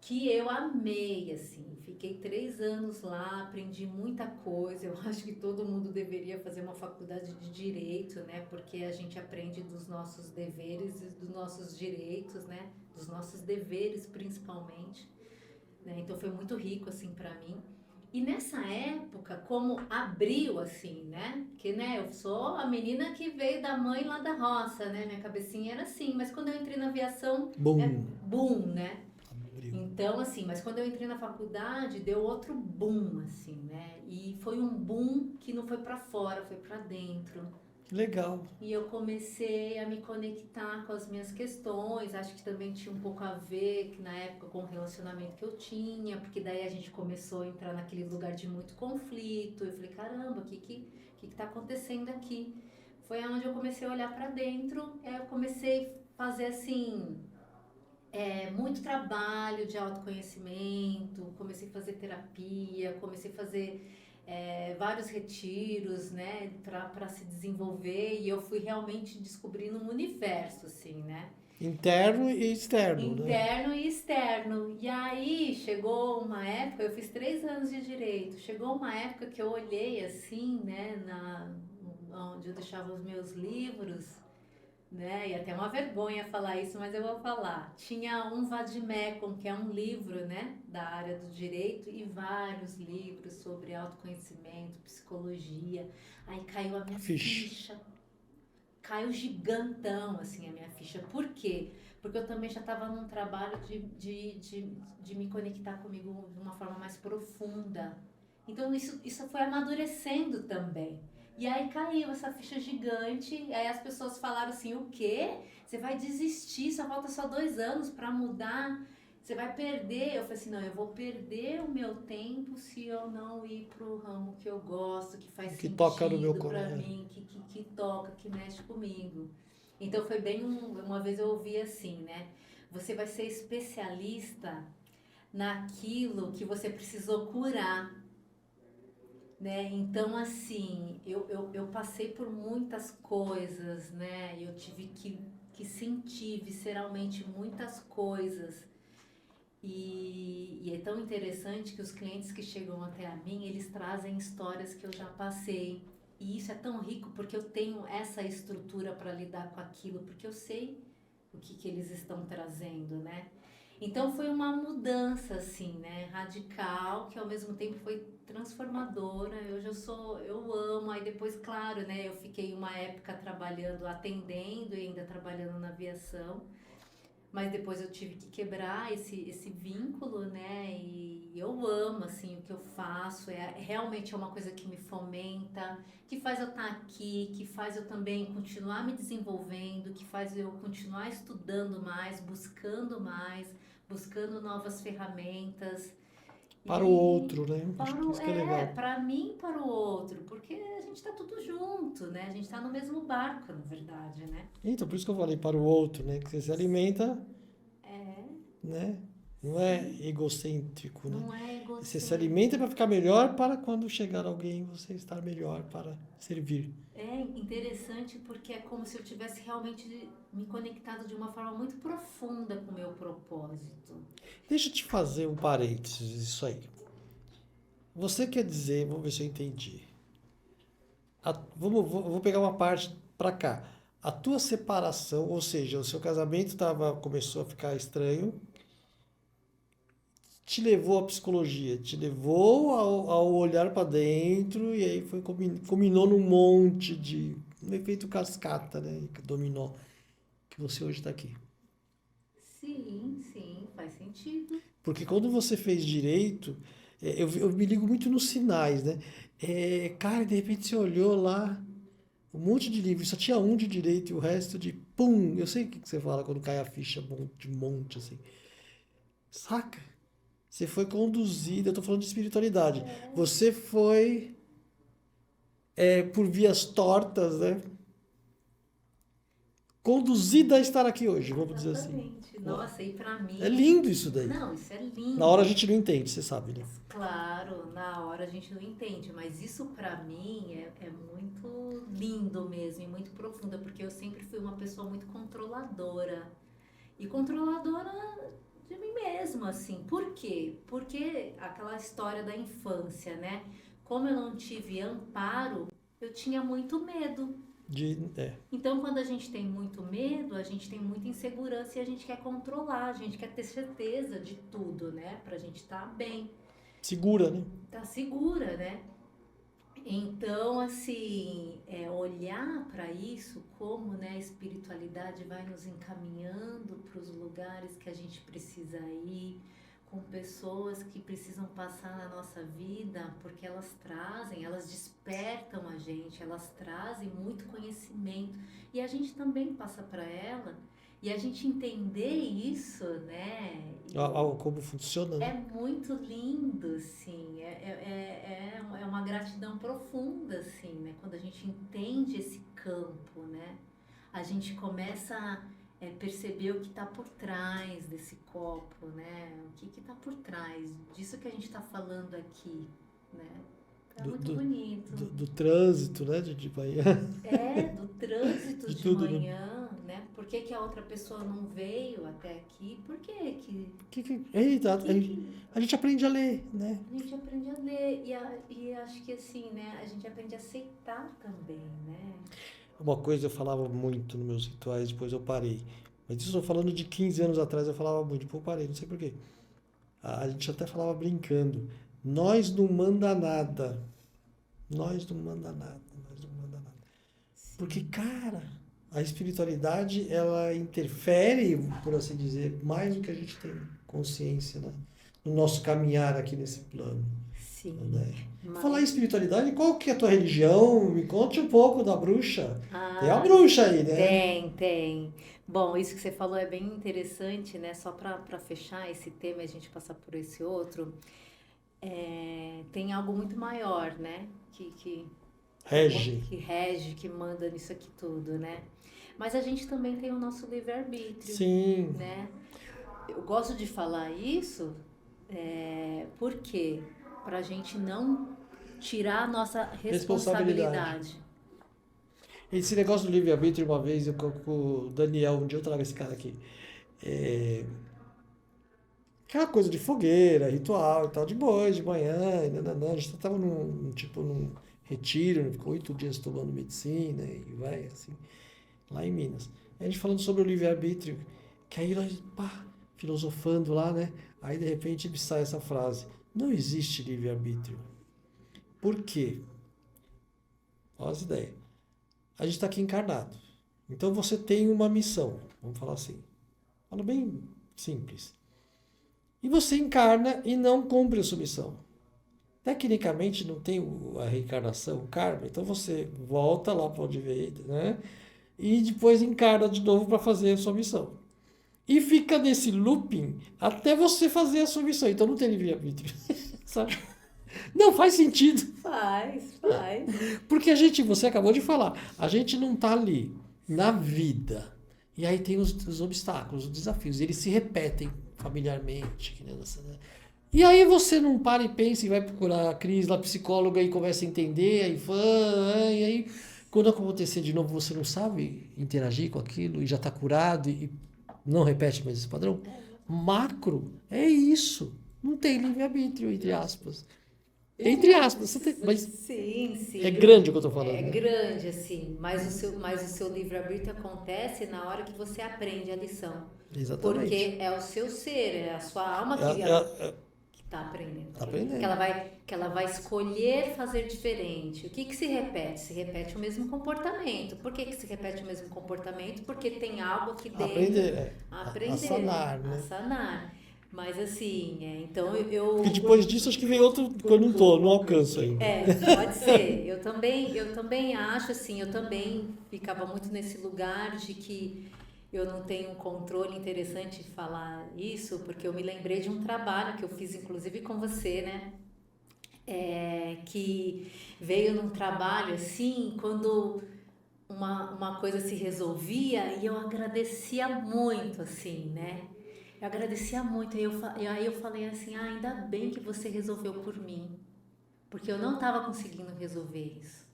que eu amei, assim. Fiquei 3 anos lá, aprendi muita coisa. Eu acho que todo mundo deveria fazer uma faculdade de direito, né? Porque a gente aprende dos nossos deveres e dos nossos direitos, né? Dos nossos deveres, principalmente. Né? Então foi muito rico, assim, para mim. E nessa época, como abriu, assim, né? Que, né, eu sou a menina que veio da mãe lá da roça, né? Minha cabecinha era assim. Mas quando eu entrei na aviação, né? Bum. Boom, né? Abriu. Então, assim, mas quando eu entrei na faculdade, deu outro boom, assim, né? E foi um boom que não foi para fora, foi para dentro, Que legal. E eu comecei a me conectar com as minhas questões, acho que também tinha um pouco a ver que na época com o relacionamento que eu tinha, porque daí a gente começou a entrar naquele lugar de muito conflito. Eu falei, caramba, o que tá acontecendo aqui? Foi onde eu comecei a olhar para dentro, eu comecei a fazer assim, muito trabalho de autoconhecimento, comecei a fazer terapia, comecei a fazer vários retiros, né, para se desenvolver e eu fui realmente descobrindo um universo, assim, né? Interno e externo, né? Interno e externo. E aí chegou uma época, eu fiz 3 anos de direito, chegou uma época que eu olhei assim, né, onde eu deixava os meus livros, né? E até uma vergonha falar isso, mas eu vou falar. Tinha um vademecum, que é um livro, né, da área do direito, e vários livros sobre autoconhecimento, psicologia. Aí caiu a minha Fixe. ficha, caiu gigantão, assim, a minha ficha. Por quê? Porque eu também já estava num trabalho de me conectar comigo de uma forma mais profunda. Então isso foi amadurecendo também. E aí caiu essa ficha gigante, aí as pessoas falaram assim, o quê? Você vai desistir, só falta só 2 anos para mudar, você vai perder. Eu falei assim, não, eu vou perder o meu tempo se eu não ir pro ramo que eu gosto, que faz Que toca no meu sentido para coração. mim, que toca, que mexe comigo. Então foi bem uma vez eu ouvi assim, né? Você vai ser especialista naquilo que você precisou curar, né? Então, assim, eu passei por muitas coisas, né? Eu tive que sentir visceralmente muitas coisas. E é tão interessante que os clientes que chegam até a mim, eles trazem histórias que eu já passei. E isso é tão rico porque eu tenho essa estrutura para lidar com aquilo, porque eu sei o que eles estão trazendo, né? Então foi uma mudança assim, né, radical, que ao mesmo tempo foi transformadora. Eu amo. Aí depois, claro, né, eu fiquei uma época trabalhando, atendendo e ainda trabalhando na aviação. Mas depois eu tive que quebrar esse vínculo, né? E eu amo, assim, o que eu faço. Realmente é uma coisa que me fomenta, que faz eu estar aqui, que faz eu também continuar me desenvolvendo, que faz eu continuar estudando mais, buscando novas ferramentas. Para o E outro, né? Acho que isso que é legal. para mim e para o outro, porque a gente está tudo junto, né? A gente está no mesmo barco, na verdade, né? Então, por isso que eu falei para o outro, né? Que você se alimenta, É, né? Não é sim. egocêntrico, né? Não é Você se alimenta para egocêntrico. ficar melhor para quando chegar alguém você estar melhor para servir. É interessante porque é como se eu tivesse realmente me conectado de uma forma muito profunda com o meu propósito. Deixa eu te fazer um parênteses, isso aí. Você quer dizer, vamos ver se eu entendi. Vou pegar uma parte para cá. A tua separação, ou seja, o seu casamento começou a ficar estranho, te levou à psicologia, te levou ao olhar para dentro e aí combinou num monte de um efeito cascata, né? Que dominou que você hoje está aqui. Sim, sim, faz sentido. Porque quando você fez direito, eu me ligo muito nos sinais, né? Cara, de repente você olhou lá, um monte de livros, só tinha um de direito e o resto de pum. Eu sei o que você fala quando cai a ficha de monte, assim. Saca? Você foi conduzido, eu tô falando de espiritualidade. Você foi por vias tortas, né? Conduzida a estar aqui hoje, vamos dizer assim. Exatamente. Nossa, e pra É mim, lindo isso daí. não, isso é Na hora a lindo. gente não entende, você sabe, né? Claro, na hora a gente não entende, mas isso pra mim é muito lindo mesmo e muito profunda, porque eu sempre fui uma pessoa muito controladora. E controladora de mim mesma, assim. Por quê? Porque aquela história da infância, né? Como eu não tive amparo, eu tinha muito medo. Então, quando a gente tem muito medo, a gente tem muita insegurança e a gente quer controlar, a gente quer ter certeza de tudo, né? Pra gente estar bem, Segura, né? tá segura, né? Então, assim, olhar para isso, como, né, a espiritualidade vai nos encaminhando para os lugares que a gente precisa ir, com pessoas que precisam passar na nossa vida, porque elas trazem, elas despertam a gente, elas trazem muito conhecimento e a gente também passa para ela e a gente entender isso, né? Como funciona, É né? muito lindo, assim, é uma gratidão profunda, assim, né? Quando a gente entende esse campo, né? A gente começa a perceber o que está por trás desse copo, né? O que está por trás disso que a gente está falando aqui, né? É Do, muito do, bonito. do trânsito, né? De manhã, Do trânsito de de tudo, né? manhã, né? Por que que a outra pessoa não veio até aqui? Por que Exato. que A gente aprende a ler, né? a gente aprende a ler e acho que assim, né? A gente aprende a aceitar também, né? Uma coisa eu falava muito nos meus rituais, depois eu parei. Mas isso eu tô falando de 15 anos atrás, eu falava muito, depois eu parei, não sei por quê. A gente até falava brincando. Nós não manda nada. Nós não manda nada. Nós não manda nada. Porque, Sim, cara, a espiritualidade, ela interfere, por assim dizer, mais do que a gente tem consciência, né? No nosso caminhar aqui nesse plano, sim. né? Falar em Mas, espiritualidade, qual que é a tua religião? Me conte um pouco da bruxa. Tem a ah, bruxa aí, né? tem. Bom, isso que você falou é bem interessante, né? Só para fechar esse tema e a gente passar por esse outro, tem algo muito maior, né? Rege. Que rege, que manda nisso aqui tudo, né? Mas a gente também tem o nosso livre-arbítrio, Sim, né? Eu gosto de falar isso, porque para a gente não tirar a nossa responsabilidade. responsabilidade. Esse negócio do livre-arbítrio, uma vez, eu com o Daniel, um dia eu trago esse cara aqui. É, aquela coisa de fogueira, ritual e tal, de boa, de manhã, e nananã. A gente estava num retiro, ficou 8 dias tomando medicina e vai assim, lá em Minas. A gente falando sobre o livre-arbítrio, que aí nós, pá, filosofando lá, né? Aí de repente me sai essa frase: não existe livre-arbítrio. Por quê? Olha as ideias. A gente está aqui encarnado. Então você tem uma missão, vamos falar assim. Falo bem simples. E você encarna e não cumpre a sua missão. Tecnicamente não tem a reencarnação, o karma, então você volta lá para onde veio, né? E depois encarna de novo para fazer a sua missão. E fica nesse looping até você fazer a sua missão. Então não tem livre-arbítrio. Sabe? Não faz sentido. Faz. Porque você acabou de falar, a gente não está ali na vida. E aí tem os obstáculos, os desafios. Eles se repetem familiarmente. Né? E aí você não para e pensa e vai procurar a Cris, lá psicóloga, e começa a entender, e aí quando acontecer de novo você não sabe interagir com aquilo e já está curado e não repete mais esse padrão. Macro é isso. Não tem livre-arbítrio, entre aspas. Entre aspas, mas Sim, é sim. grande o que eu estou falando, É né? grande, assim, mas o seu livre-arbítrio acontece na hora que você aprende a lição. Exatamente. Porque é o seu ser, é a sua alma que está aprendendo. Tá Que aprendendo. que ela vai escolher fazer diferente. O que se repete? Se repete o mesmo comportamento. Por que se repete o mesmo comportamento? Porque tem algo aqui dentro Aprender, a a aprender, sanar, a né? sanar. Mas assim, então Porque depois disso acho que vem outro que eu não alcanço ainda. pode ser. Eu também acho assim, eu também ficava muito nesse lugar de que eu não tenho um controle interessante de falar isso, porque eu me lembrei de um trabalho que eu fiz inclusive com você, né? Que veio num trabalho assim, quando uma coisa se resolvia e eu agradecia muito, assim, né? Eu agradecia muito. E aí eu falei assim: ah, ainda bem que você resolveu por mim, porque eu não estava conseguindo resolver isso.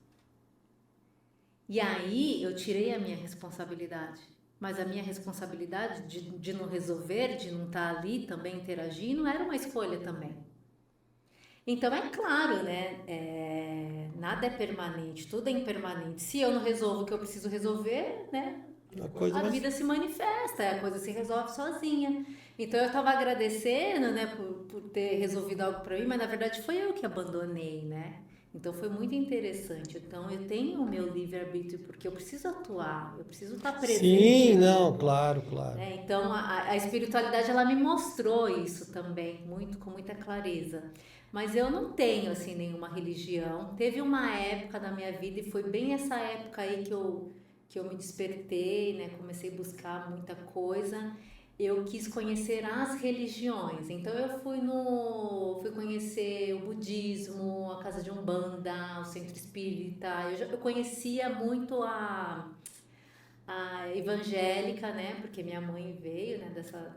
E aí eu tirei a minha responsabilidade. Mas a minha responsabilidade de não resolver, de não estar ali também interagindo, era uma escolha também. Então é claro, né? Nada é permanente, tudo é impermanente. Se eu não resolvo o que eu preciso resolver, né? A coisa A mais. vida se manifesta, a coisa se resolve sozinha. Então eu estava agradecendo, né, por ter resolvido algo para mim, mas na verdade foi eu que abandonei, né? Então foi muito interessante. Então eu tenho o meu livre-arbítrio porque eu preciso atuar, eu preciso estar presente Sim, ali, não, claro, claro. né? Então a espiritualidade ela me mostrou isso também, muito com muita clareza. Mas eu não tenho assim nenhuma religião. Teve uma época da minha vida e foi bem essa época aí que eu me despertei, né? Comecei a buscar muita coisa. Eu quis conhecer as religiões. Então eu fui conhecer o budismo, a casa de Umbanda, o centro espírita. Eu conhecia muito a evangélica, né? Porque minha mãe veio, né? Dessa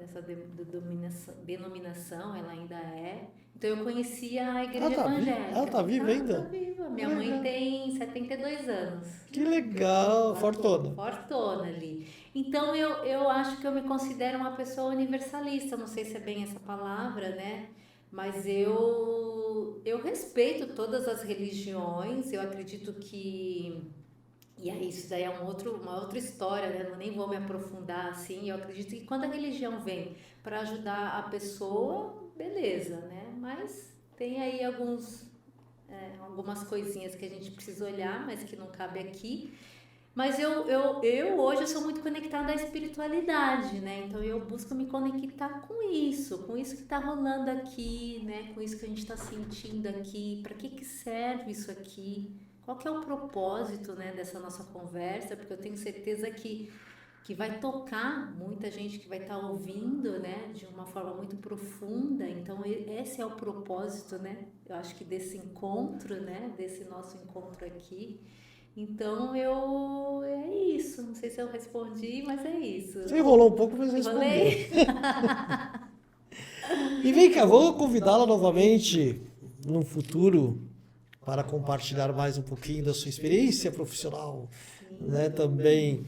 denominação, ela ainda é. Então eu conhecia a Ela igreja tá viva? Ela evangélica. tá viva Tá ainda? viva. Que Minha mãe legal. tem 72 anos. Que legal, fortuna. Fortona ali. Então eu acho que eu me considero uma pessoa universalista. Não sei se é bem essa palavra, né? Mas eu respeito todas as religiões. Eu acredito que e aí, isso daí é uma outra história, né? Eu nem vou me aprofundar assim. Eu acredito que quando a religião vem para ajudar a pessoa, beleza, né? Mas tem aí algumas coisinhas que a gente precisa olhar, mas que não cabe aqui. Mas eu hoje eu sou muito conectada à espiritualidade, né? Então eu busco me conectar com isso que está rolando aqui, né? Com isso que a gente está sentindo aqui. Para que serve isso aqui? Qual que é o propósito, né, dessa nossa conversa? Porque eu tenho certeza que vai tocar muita gente que vai estar ouvindo, né, de uma forma muito profunda. Então esse é o propósito, né? Eu acho que desse encontro, né, desse nosso encontro aqui. Então é isso. Não sei se eu respondi, mas é isso. Você enrolou um pouco, mas respondeu. Enrolei? E vem cá, vou convidá-la novamente no futuro para compartilhar mais um pouquinho da sua experiência profissional, né, também.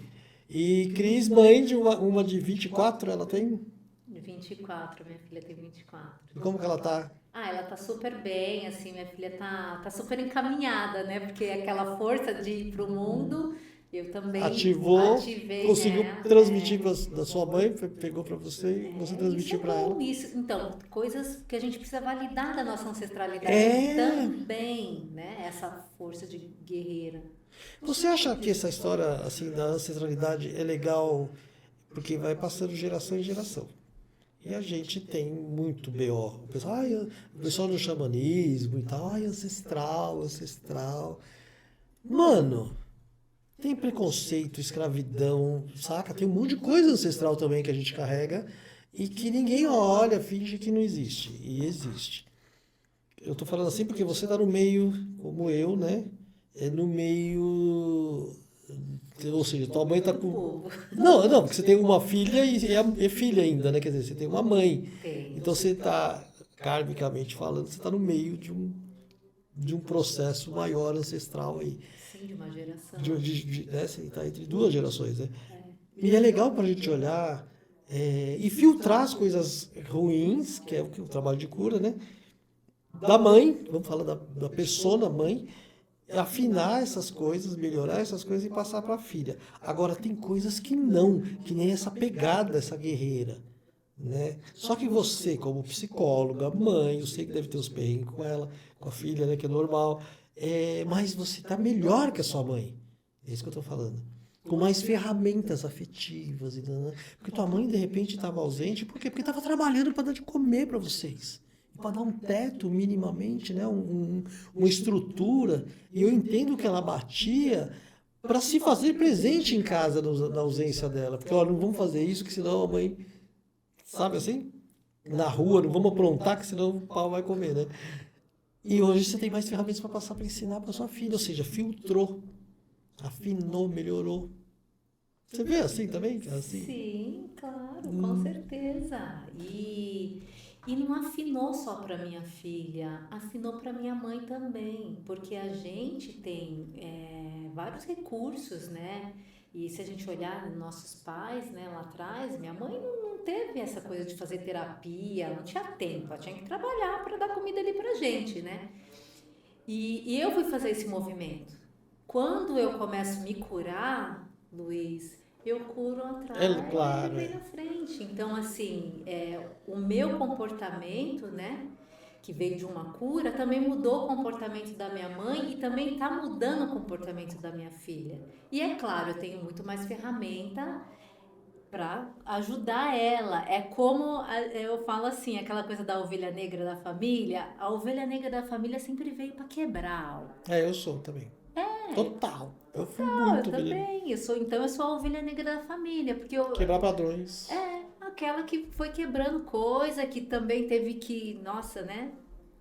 E Cris, mãe de uma de 24, ela tem? 24, minha filha tem 24. E como que ela tá? Ah, ela tá super bem, assim, minha filha tá super encaminhada, né? Porque aquela força de ir pro mundo, eu também Ativou, ativei conseguiu nela. transmitir da sua mãe, pegou para você e você Isso transmitiu é para ela. bom, isso. Então, coisas que a gente precisa validar da nossa ancestralidade É. também, né? Essa força de guerreira. Você acha que essa história assim da ancestralidade é legal porque vai passando de geração em geração? E a gente tem muito BO. O pessoal do xamanismo e tal, ai, ancestral, ancestral. Mano, tem preconceito, escravidão, saca? Tem um monte de coisa ancestral também que a gente carrega e que ninguém olha, finge que não existe. E existe. Eu tô falando assim porque você tá no meio, como eu, né? É no meio. Ou seja, tua mãe tá Do com. povo. Não, não, porque você tem uma filha e é filha ainda, né? Quer dizer, você tem uma mãe. Tem. Então você tá, karmicamente falando, você tá no meio de um processo maior ancestral aí. Sim, de uma geração. Né? Você tá entre duas gerações, né? E é legal pra gente olhar e filtrar as coisas ruins, que é o trabalho de cura, né? Da mãe, vamos falar da persona mãe, afinar essas coisas, melhorar essas coisas e passar para a filha. Agora, tem coisas que não, que nem essa pegada, essa guerreira, né? Só que você, como psicóloga, mãe, eu sei que deve ter uns perrengues com ela, com a filha, né, que é normal, mas você tá melhor que a sua mãe. É isso que eu tô falando. Com mais ferramentas afetivas. Porque tua mãe, de repente, estava ausente. Por quê? Porque estava trabalhando para dar de comer para vocês. Para dar um teto minimamente, né? Uma estrutura. E eu entendo que ela batia para se fazer presente em casa na ausência dela. Porque, ó, não vamos fazer isso, que senão a mãe, sabe assim? Na rua, não vamos aprontar, que senão o pau vai comer, né? E hoje você tem mais ferramentas para passar para ensinar para sua filha. Ou seja, filtrou, afinou, melhorou. Você vê assim também? Assim? Sim, claro, com certeza. E não afinou só para minha filha, afinou para minha mãe também, porque a gente tem vários recursos, né? E se a gente olhar nossos pais, né, lá atrás, minha mãe não teve essa coisa de fazer terapia, não tinha tempo, ela tinha que trabalhar para dar comida ali pra gente, né? E eu fui fazer esse movimento. Quando eu começo a me curar, Luiz, eu curo atrás Claro, e vem na frente. Então, assim, o meu comportamento, né? que veio de uma cura, também mudou o comportamento da minha mãe e também está mudando o comportamento da minha filha. E é claro, eu tenho muito mais ferramenta para ajudar ela. É como eu falo assim, aquela coisa da ovelha negra da família. A ovelha negra da família sempre veio para quebrar algo. Eu sou também. É, Total. Eu fui eu muito ovelha. também. Então eu sou a ovelha negra da família, porque Quebrar padrões. aquela que foi quebrando coisa, que também teve que, nossa, né?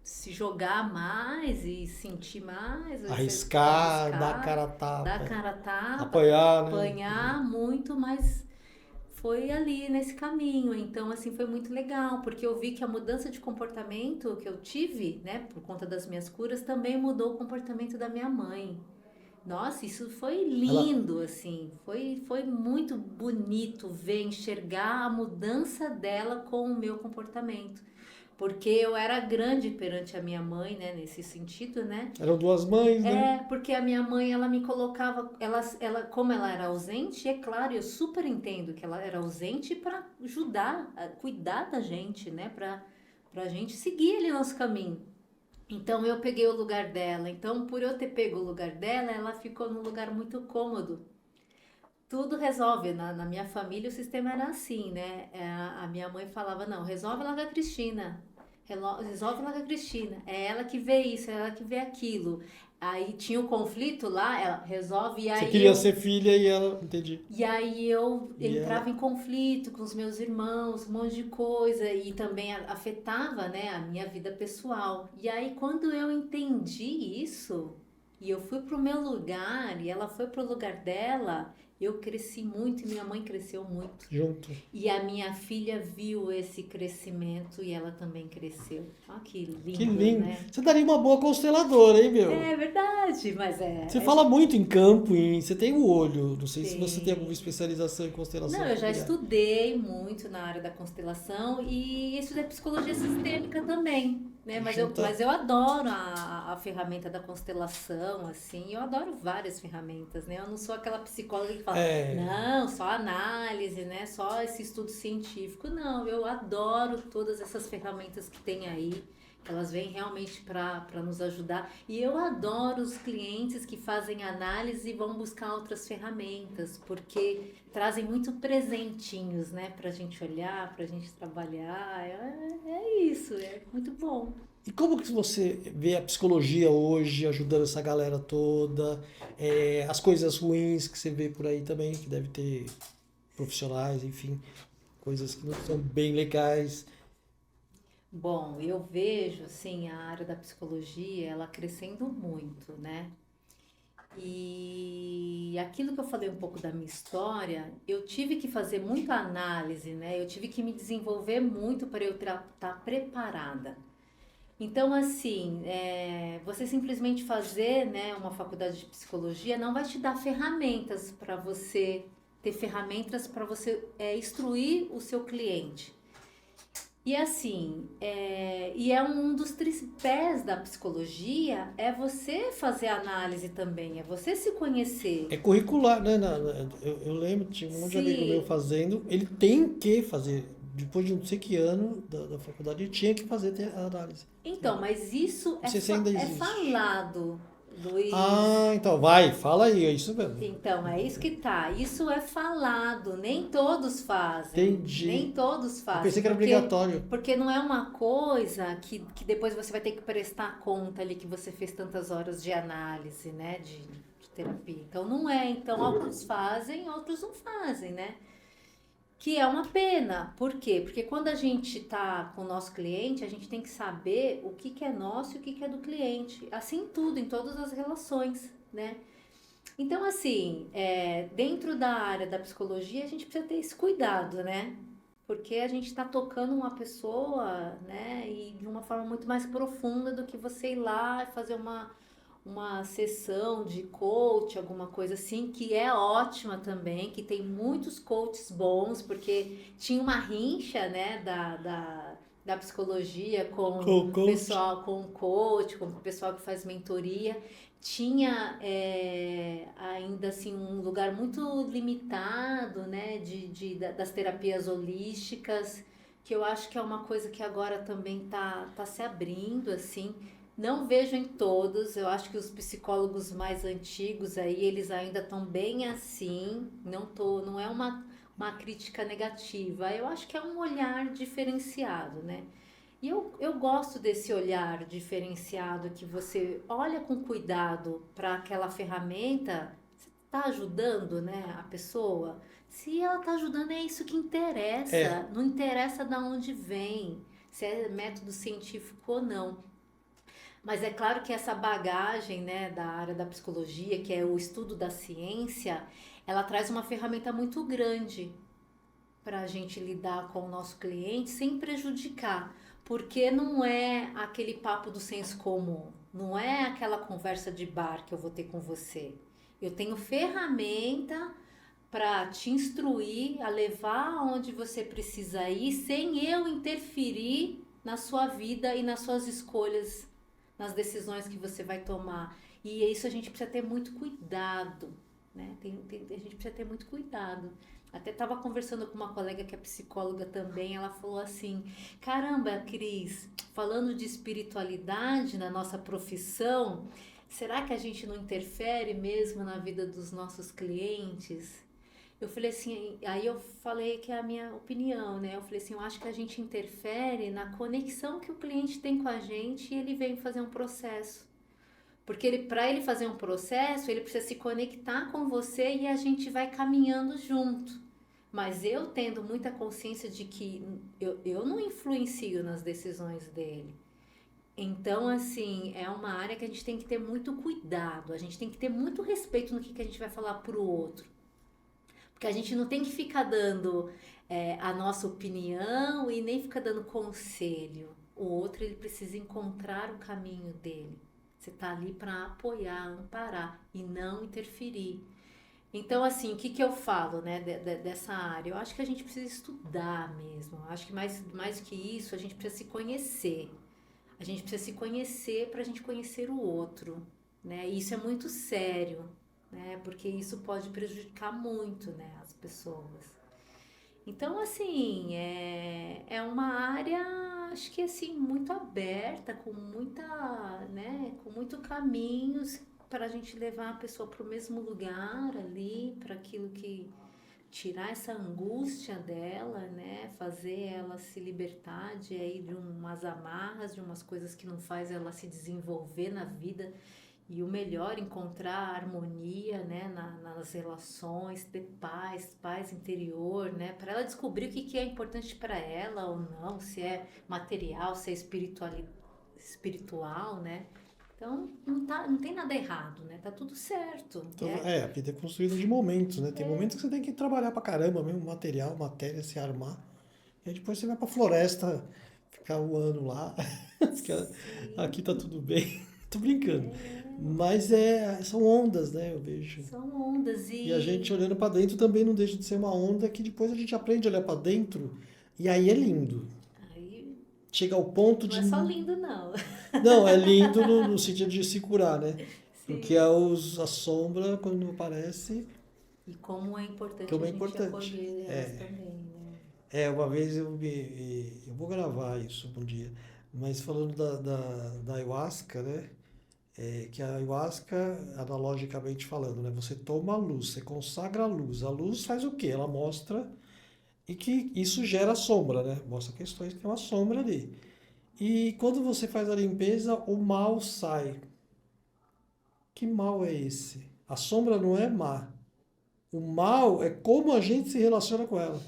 Se jogar mais e sentir mais, Arriscar, dar a arriscar, cara a dar a tapa, cara a tapa, apoiar, né? apanhar muito, mas foi ali nesse caminho. Então, assim, foi muito legal, porque eu vi que a mudança de comportamento que eu tive, né, por conta das minhas curas, também mudou o comportamento da minha mãe. Nossa, isso foi Ela, lindo, assim, foi muito bonito ver, enxergar a mudança dela com o meu comportamento. Porque eu era grande perante a minha mãe, né, nesse sentido, né? eram duas mães, né? Porque a minha mãe, ela me colocava, como ela era ausente, é claro, eu super entendo que ela era ausente para ajudar, a cuidar da gente, né, para gente seguir ali nosso caminho. Então eu peguei o lugar dela. Então, por eu ter pego o lugar dela, ela ficou num lugar muito cômodo. Tudo resolve. Na minha família o sistema era assim, né? A minha mãe falava, não, resolve lá com a Cristina. Resolve lá com a Cristina. É ela que vê isso, é ela que vê aquilo. Aí tinha um conflito lá, ela resolve, e Você aí queria eu ser filha e ela, entendi. e aí eu E entrava ela, em conflito com os meus irmãos, um monte de coisa, e também afetava, né, a minha vida pessoal. E aí quando eu entendi isso, e eu fui pro meu lugar, e ela foi pro lugar dela, eu cresci muito e minha mãe cresceu muito. junto. E a minha filha viu esse crescimento e ela também cresceu. Olha que Que lindo, lindo. né? Você daria uma boa consteladora, hein, meu? É verdade, mas Você fala muito em campo, você tem o olho. Não sei se você tem alguma tem. especialização em constelação Não, eu já familiar. estudei muito na área da constelação e estudei psicologia sistêmica também, né? Junta. Mas eu adoro a ferramenta da constelação, assim, eu adoro várias ferramentas, né? Eu não sou aquela psicóloga que fala, É. não, só análise, né? Só esse estudo científico. Não, eu adoro todas essas ferramentas que tem aí. Elas vêm realmente para nos ajudar. E eu adoro os clientes que fazem análise e vão buscar outras ferramentas, porque trazem muito presentinhos, né? Para a gente olhar, para a gente trabalhar. É isso, é muito bom. E como que você vê a psicologia hoje ajudando essa galera toda? As coisas ruins que você vê por aí também, que deve ter profissionais, enfim, coisas que não são bem legais. Bom, eu vejo, assim, a área da psicologia, ela crescendo muito, né? E aquilo que eu falei um pouco da minha história, eu tive que fazer muita análise, né? Eu tive que me desenvolver muito para eu estar preparada. Então, assim, você simplesmente fazer, né, uma faculdade de psicologia não vai te dar ferramentas para você ter ferramentas para você instruir o seu cliente. E assim, e é um dos tripés da psicologia, é você fazer análise também, é você se conhecer. É curricular, né? Eu lembro, tinha um monte de amigo meu Se, fazendo, ele tem que fazer, depois de não sei que ano da faculdade, ele tinha que fazer a análise. então, mas isso Não sei se ainda é existe. falado, Luiz. Ah, então, vai, fala aí, é isso mesmo. Então, é isso que tá. Isso é falado, nem todos fazem. Entendi. Nem todos Eu fazem. pensei que era obrigatório. Porque não é uma coisa que depois você vai ter que prestar conta ali que você fez tantas horas de análise, né? De terapia. Então, não é. Então, alguns fazem, outros não fazem, né? Que é uma pena. Por quê? Porque quando a gente está com o nosso cliente, a gente tem que saber o que é nosso e o que é do cliente. Assim em tudo, em todas as relações, né? Então, assim, dentro da área da psicologia, a gente precisa ter esse cuidado, né? Porque a gente está tocando uma pessoa, né? E de uma forma muito mais profunda do que você ir lá e fazer uma sessão de coach, alguma coisa assim, que é ótima também, que tem muitos coaches bons, porque tinha uma rincha, né, da psicologia com Com o o coach. pessoal, com o coach, com o pessoal que faz mentoria. Tinha ainda assim um lugar muito limitado, né, das terapias holísticas, que eu acho que é uma coisa que agora também tá se abrindo, assim. Não vejo em todos, eu acho que os psicólogos mais antigos aí, eles ainda estão bem assim, não é uma crítica negativa, eu acho que é um olhar diferenciado, né? E eu gosto desse olhar diferenciado que você olha com cuidado para aquela ferramenta, você está ajudando, né, a pessoa? Se ela está ajudando, é isso que É, interessa, não interessa de onde vem, se é método científico ou não. Mas é claro que essa bagagem, né, da área da psicologia, que é o estudo da ciência, ela traz uma ferramenta muito grande para a gente lidar com o nosso cliente sem prejudicar, porque não é aquele papo do senso comum, não é aquela conversa de bar que eu vou ter com você. Eu tenho ferramenta para te instruir a levar aonde você precisa ir sem eu interferir na sua vida e nas suas escolhas, nas decisões que você vai tomar. E isso a gente precisa ter muito cuidado, né? A gente precisa ter muito cuidado. Até estava conversando com uma colega que é psicóloga também, ela falou assim: caramba, Cris, falando de espiritualidade na nossa profissão, será que a gente não interfere mesmo na vida dos nossos clientes? Eu falei assim, aí eu falei que é a minha opinião, né? Eu falei assim, eu acho que a gente interfere na conexão que o cliente tem com a gente e ele vem fazer um processo. Porque para ele fazer um processo, ele precisa se conectar com você e a gente vai caminhando junto. Mas eu tendo muita consciência de que eu não influencio nas decisões dele. Então, assim, é uma área que a gente tem que ter muito cuidado, a gente tem que ter muito respeito no que a gente vai falar pro outro. Porque a gente não tem que ficar dando a nossa opinião e nem ficar dando conselho. O outro, ele precisa encontrar o caminho dele. Você está ali para apoiar, amparar e não interferir. Então, assim, o que eu falo, né, dessa área? Eu acho que a gente precisa estudar mesmo. Eu acho que mais que isso, a gente precisa se conhecer. A gente precisa se conhecer para a gente conhecer o outro, né? E isso é muito sério, né? Porque isso pode prejudicar muito, né, as pessoas. Então, assim, é uma área, acho que assim, muito aberta, com muita, né, com muito caminhos para a gente levar a pessoa para o mesmo lugar ali, para aquilo que tirar essa angústia dela, né, fazer ela se libertar de aí de umas amarras, de umas coisas que não faz ela se desenvolver na vida. E o melhor, encontrar harmonia, né, nas relações, ter paz interior, né, para ela descobrir o que é importante para ela ou não, se é material, se é espiritual, né. Então, não tem nada errado, né, tá tudo certo. então, a vida é construída de momentos, né? Tem momentos que você tem que trabalhar pra caramba mesmo, material, matéria, se armar. E aí depois você vai pra floresta, ficar um ano lá. Aqui tá Sim, tudo bem. Tô brincando. é, Mas são ondas, né? Eu vejo. são ondas E a gente e olhando pra dentro também não deixa de ser uma onda que depois a gente aprende a olhar pra dentro e aí é lindo. aí Chega ao ponto não de. é só lindo não. Não, é lindo no sentido de se curar, né? Porque Sim. a sombra, quando aparece, E como é importante como a é gente importante. acolher elas também, né? Uma vez eu vou gravar isso um dia, mas falando da ayahuasca, né? Que a ayahuasca, analogicamente falando, né? Você toma a luz, você consagra a luz. A luz faz o quê? Ela mostra e que isso gera sombra, né? Mostra questões que tem uma sombra ali. E quando você faz a limpeza, o mal sai. Que mal é esse? A sombra não é má. O mal é como a gente se relaciona com ela.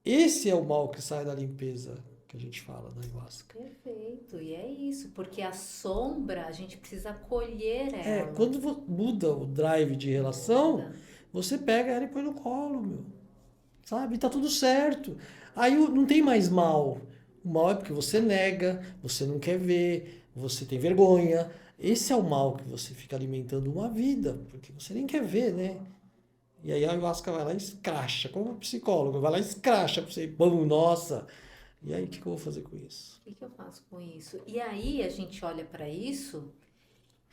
Esse é o mal que sai da limpeza que a gente fala da ayahuasca. Perfeito, e é isso, porque a sombra a gente precisa acolher ela. Quando muda o drive de relação, Muda. você pega ela e põe no colo, meu. Sabe? Tá tudo certo. Aí não tem mais mal. O mal é porque você nega, você não quer ver, você tem vergonha. Esse é o mal que você fica alimentando uma vida, porque você nem quer ver, né? E aí a ayahuasca vai lá e escracha, como psicólogo, vai lá e escracha pra você, bom, nossa. E aí o que eu vou fazer com isso? O que eu faço com isso? E aí a gente olha para isso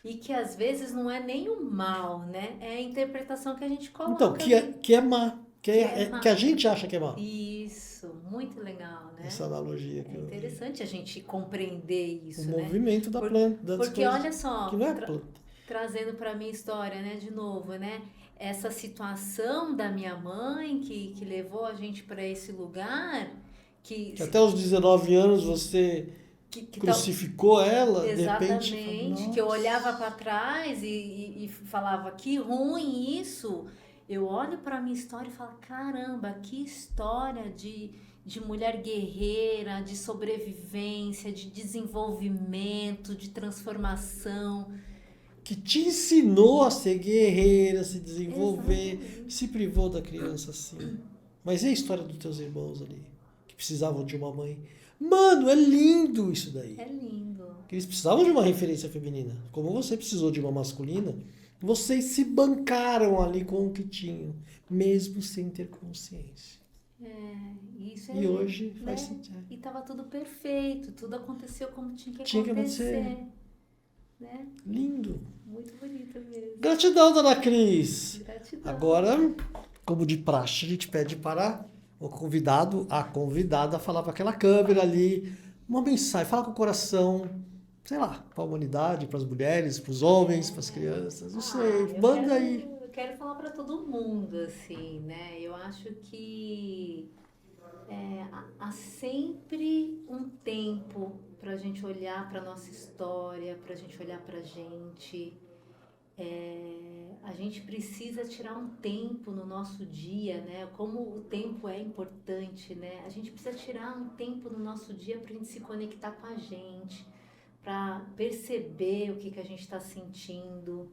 e que às vezes não é nem o mal, né? É a interpretação que a gente Então, coloca ali, que é má, que é que a má. gente acha que é má. Isso, muito legal, né? essa analogia. É interessante a gente compreender O isso, né? movimento da planta, das Porque coisas olha só, que não é planta. trazendo para minha história, né, de novo, né? Essa situação da minha mãe que levou a gente para esse lugar, que, Que até os 19 anos você que crucificou ela, de repente, exatamente, que eu olhava para trás e falava que ruim isso. Eu olho para minha história e falo, caramba, que história de mulher guerreira, de sobrevivência, de desenvolvimento, de transformação. que te ensinou a ser guerreira, se desenvolver, Exatamente. se privou da criança assim. Mas e a história dos teus irmãos ali, que precisavam de uma mãe? Mano, é lindo isso daí. É lindo. Que eles precisavam de uma referência feminina. Como você precisou de uma masculina, vocês se bancaram ali com o que tinham, mesmo sem ter consciência. Isso E hoje né? faz sentido. E tava tudo perfeito, tudo aconteceu como tinha que Tinha que acontecer. Né? Lindo. Muito bonito mesmo. Gratidão, dona Cris. Gratidão. Agora, como de praxe, a gente pede para o convidado, a convidada, falar para aquela câmera ali, uma mensagem, fala com o coração, sei lá, para a humanidade, para as mulheres, para os homens, para as crianças, não sei, eu manda quero, aí. Eu quero falar para todo mundo, assim, né? Eu acho que há sempre um tempo para a gente olhar para nossa história, para a gente olhar para a gente. A gente precisa tirar um tempo no nosso dia, né? Como o tempo é importante, né? A gente precisa tirar um tempo no nosso dia para a gente se conectar com a gente, para perceber o que a gente está sentindo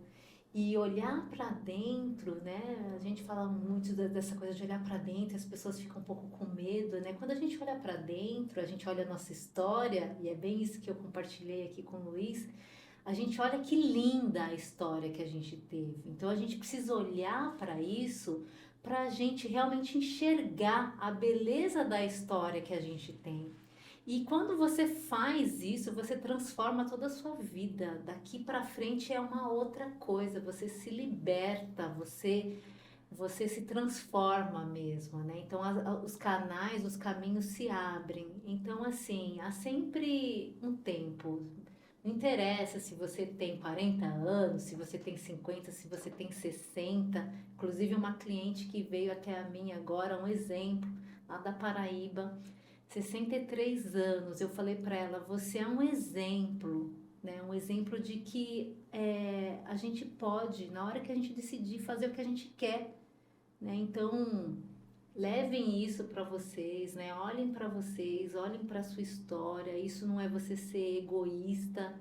e olhar para dentro, né? A gente fala muito dessa coisa de olhar para dentro, as pessoas ficam um pouco com medo, né? Quando a gente olha para dentro, a gente olha a nossa história, e é bem isso que eu compartilhei aqui com o Luiz, a gente olha que linda a história que a gente teve. Então a gente precisa olhar para isso para a gente realmente enxergar a beleza da história que a gente tem. E quando você faz isso, você transforma toda a sua vida. Daqui para frente é uma outra coisa. Você se liberta, você se transforma mesmo, né? Então os canais, os caminhos se abrem. Então assim, há sempre um tempo. Não interessa se você tem 40 anos, se você tem 50, se você tem 60. Inclusive uma cliente que veio até a mim agora, um exemplo, lá da Paraíba, 63 anos. Eu falei para ela, você é um exemplo, né? Um exemplo de que a gente pode, na hora que a gente decidir, fazer o que a gente quer, né? Então, levem isso para vocês, né? Olhem para vocês, olhem para a sua história. Isso não é você ser egoísta.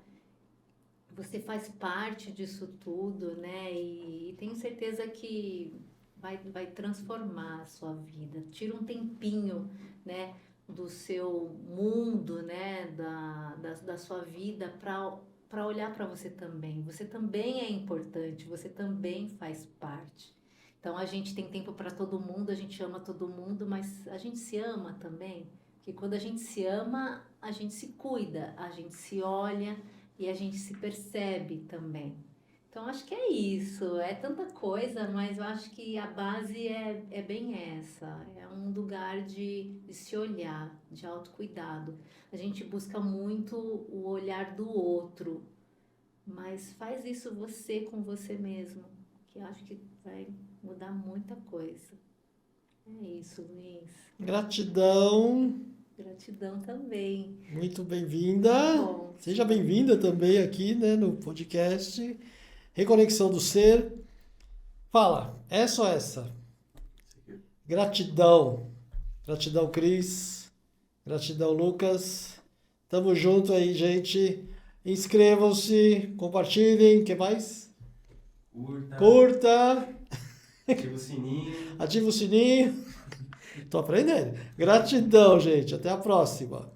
Você faz parte disso tudo, né? E tenho certeza que vai transformar a sua vida. Tira um tempinho, né, do seu mundo, né, da sua vida para olhar para você também. Você também é importante, você também faz parte. Então a gente tem tempo para todo mundo, a gente ama todo mundo, mas a gente se ama também. Porque quando a gente se ama, a gente se cuida, a gente se olha e a gente se percebe também. Então acho que é isso, é tanta coisa, mas eu acho que a base é bem essa, é um lugar de se olhar, de autocuidado. A gente busca muito o olhar do outro, mas faz isso você com você mesmo, que eu acho que vai mudar muita coisa. É isso, Luiz. Gratidão, Gratidão também. muito bem-vinda. Bom. Seja bem-vinda também aqui, né, no podcast Reconexão do Ser. Fala, essa ou essa? Gratidão. Gratidão, Cris. Gratidão, Lucas. Tamo junto aí, gente. Inscrevam-se, compartilhem. O que mais? Curta. Ativa o sininho. Ativa o sininho. Tô aprendendo. Gratidão, gente. Até a próxima.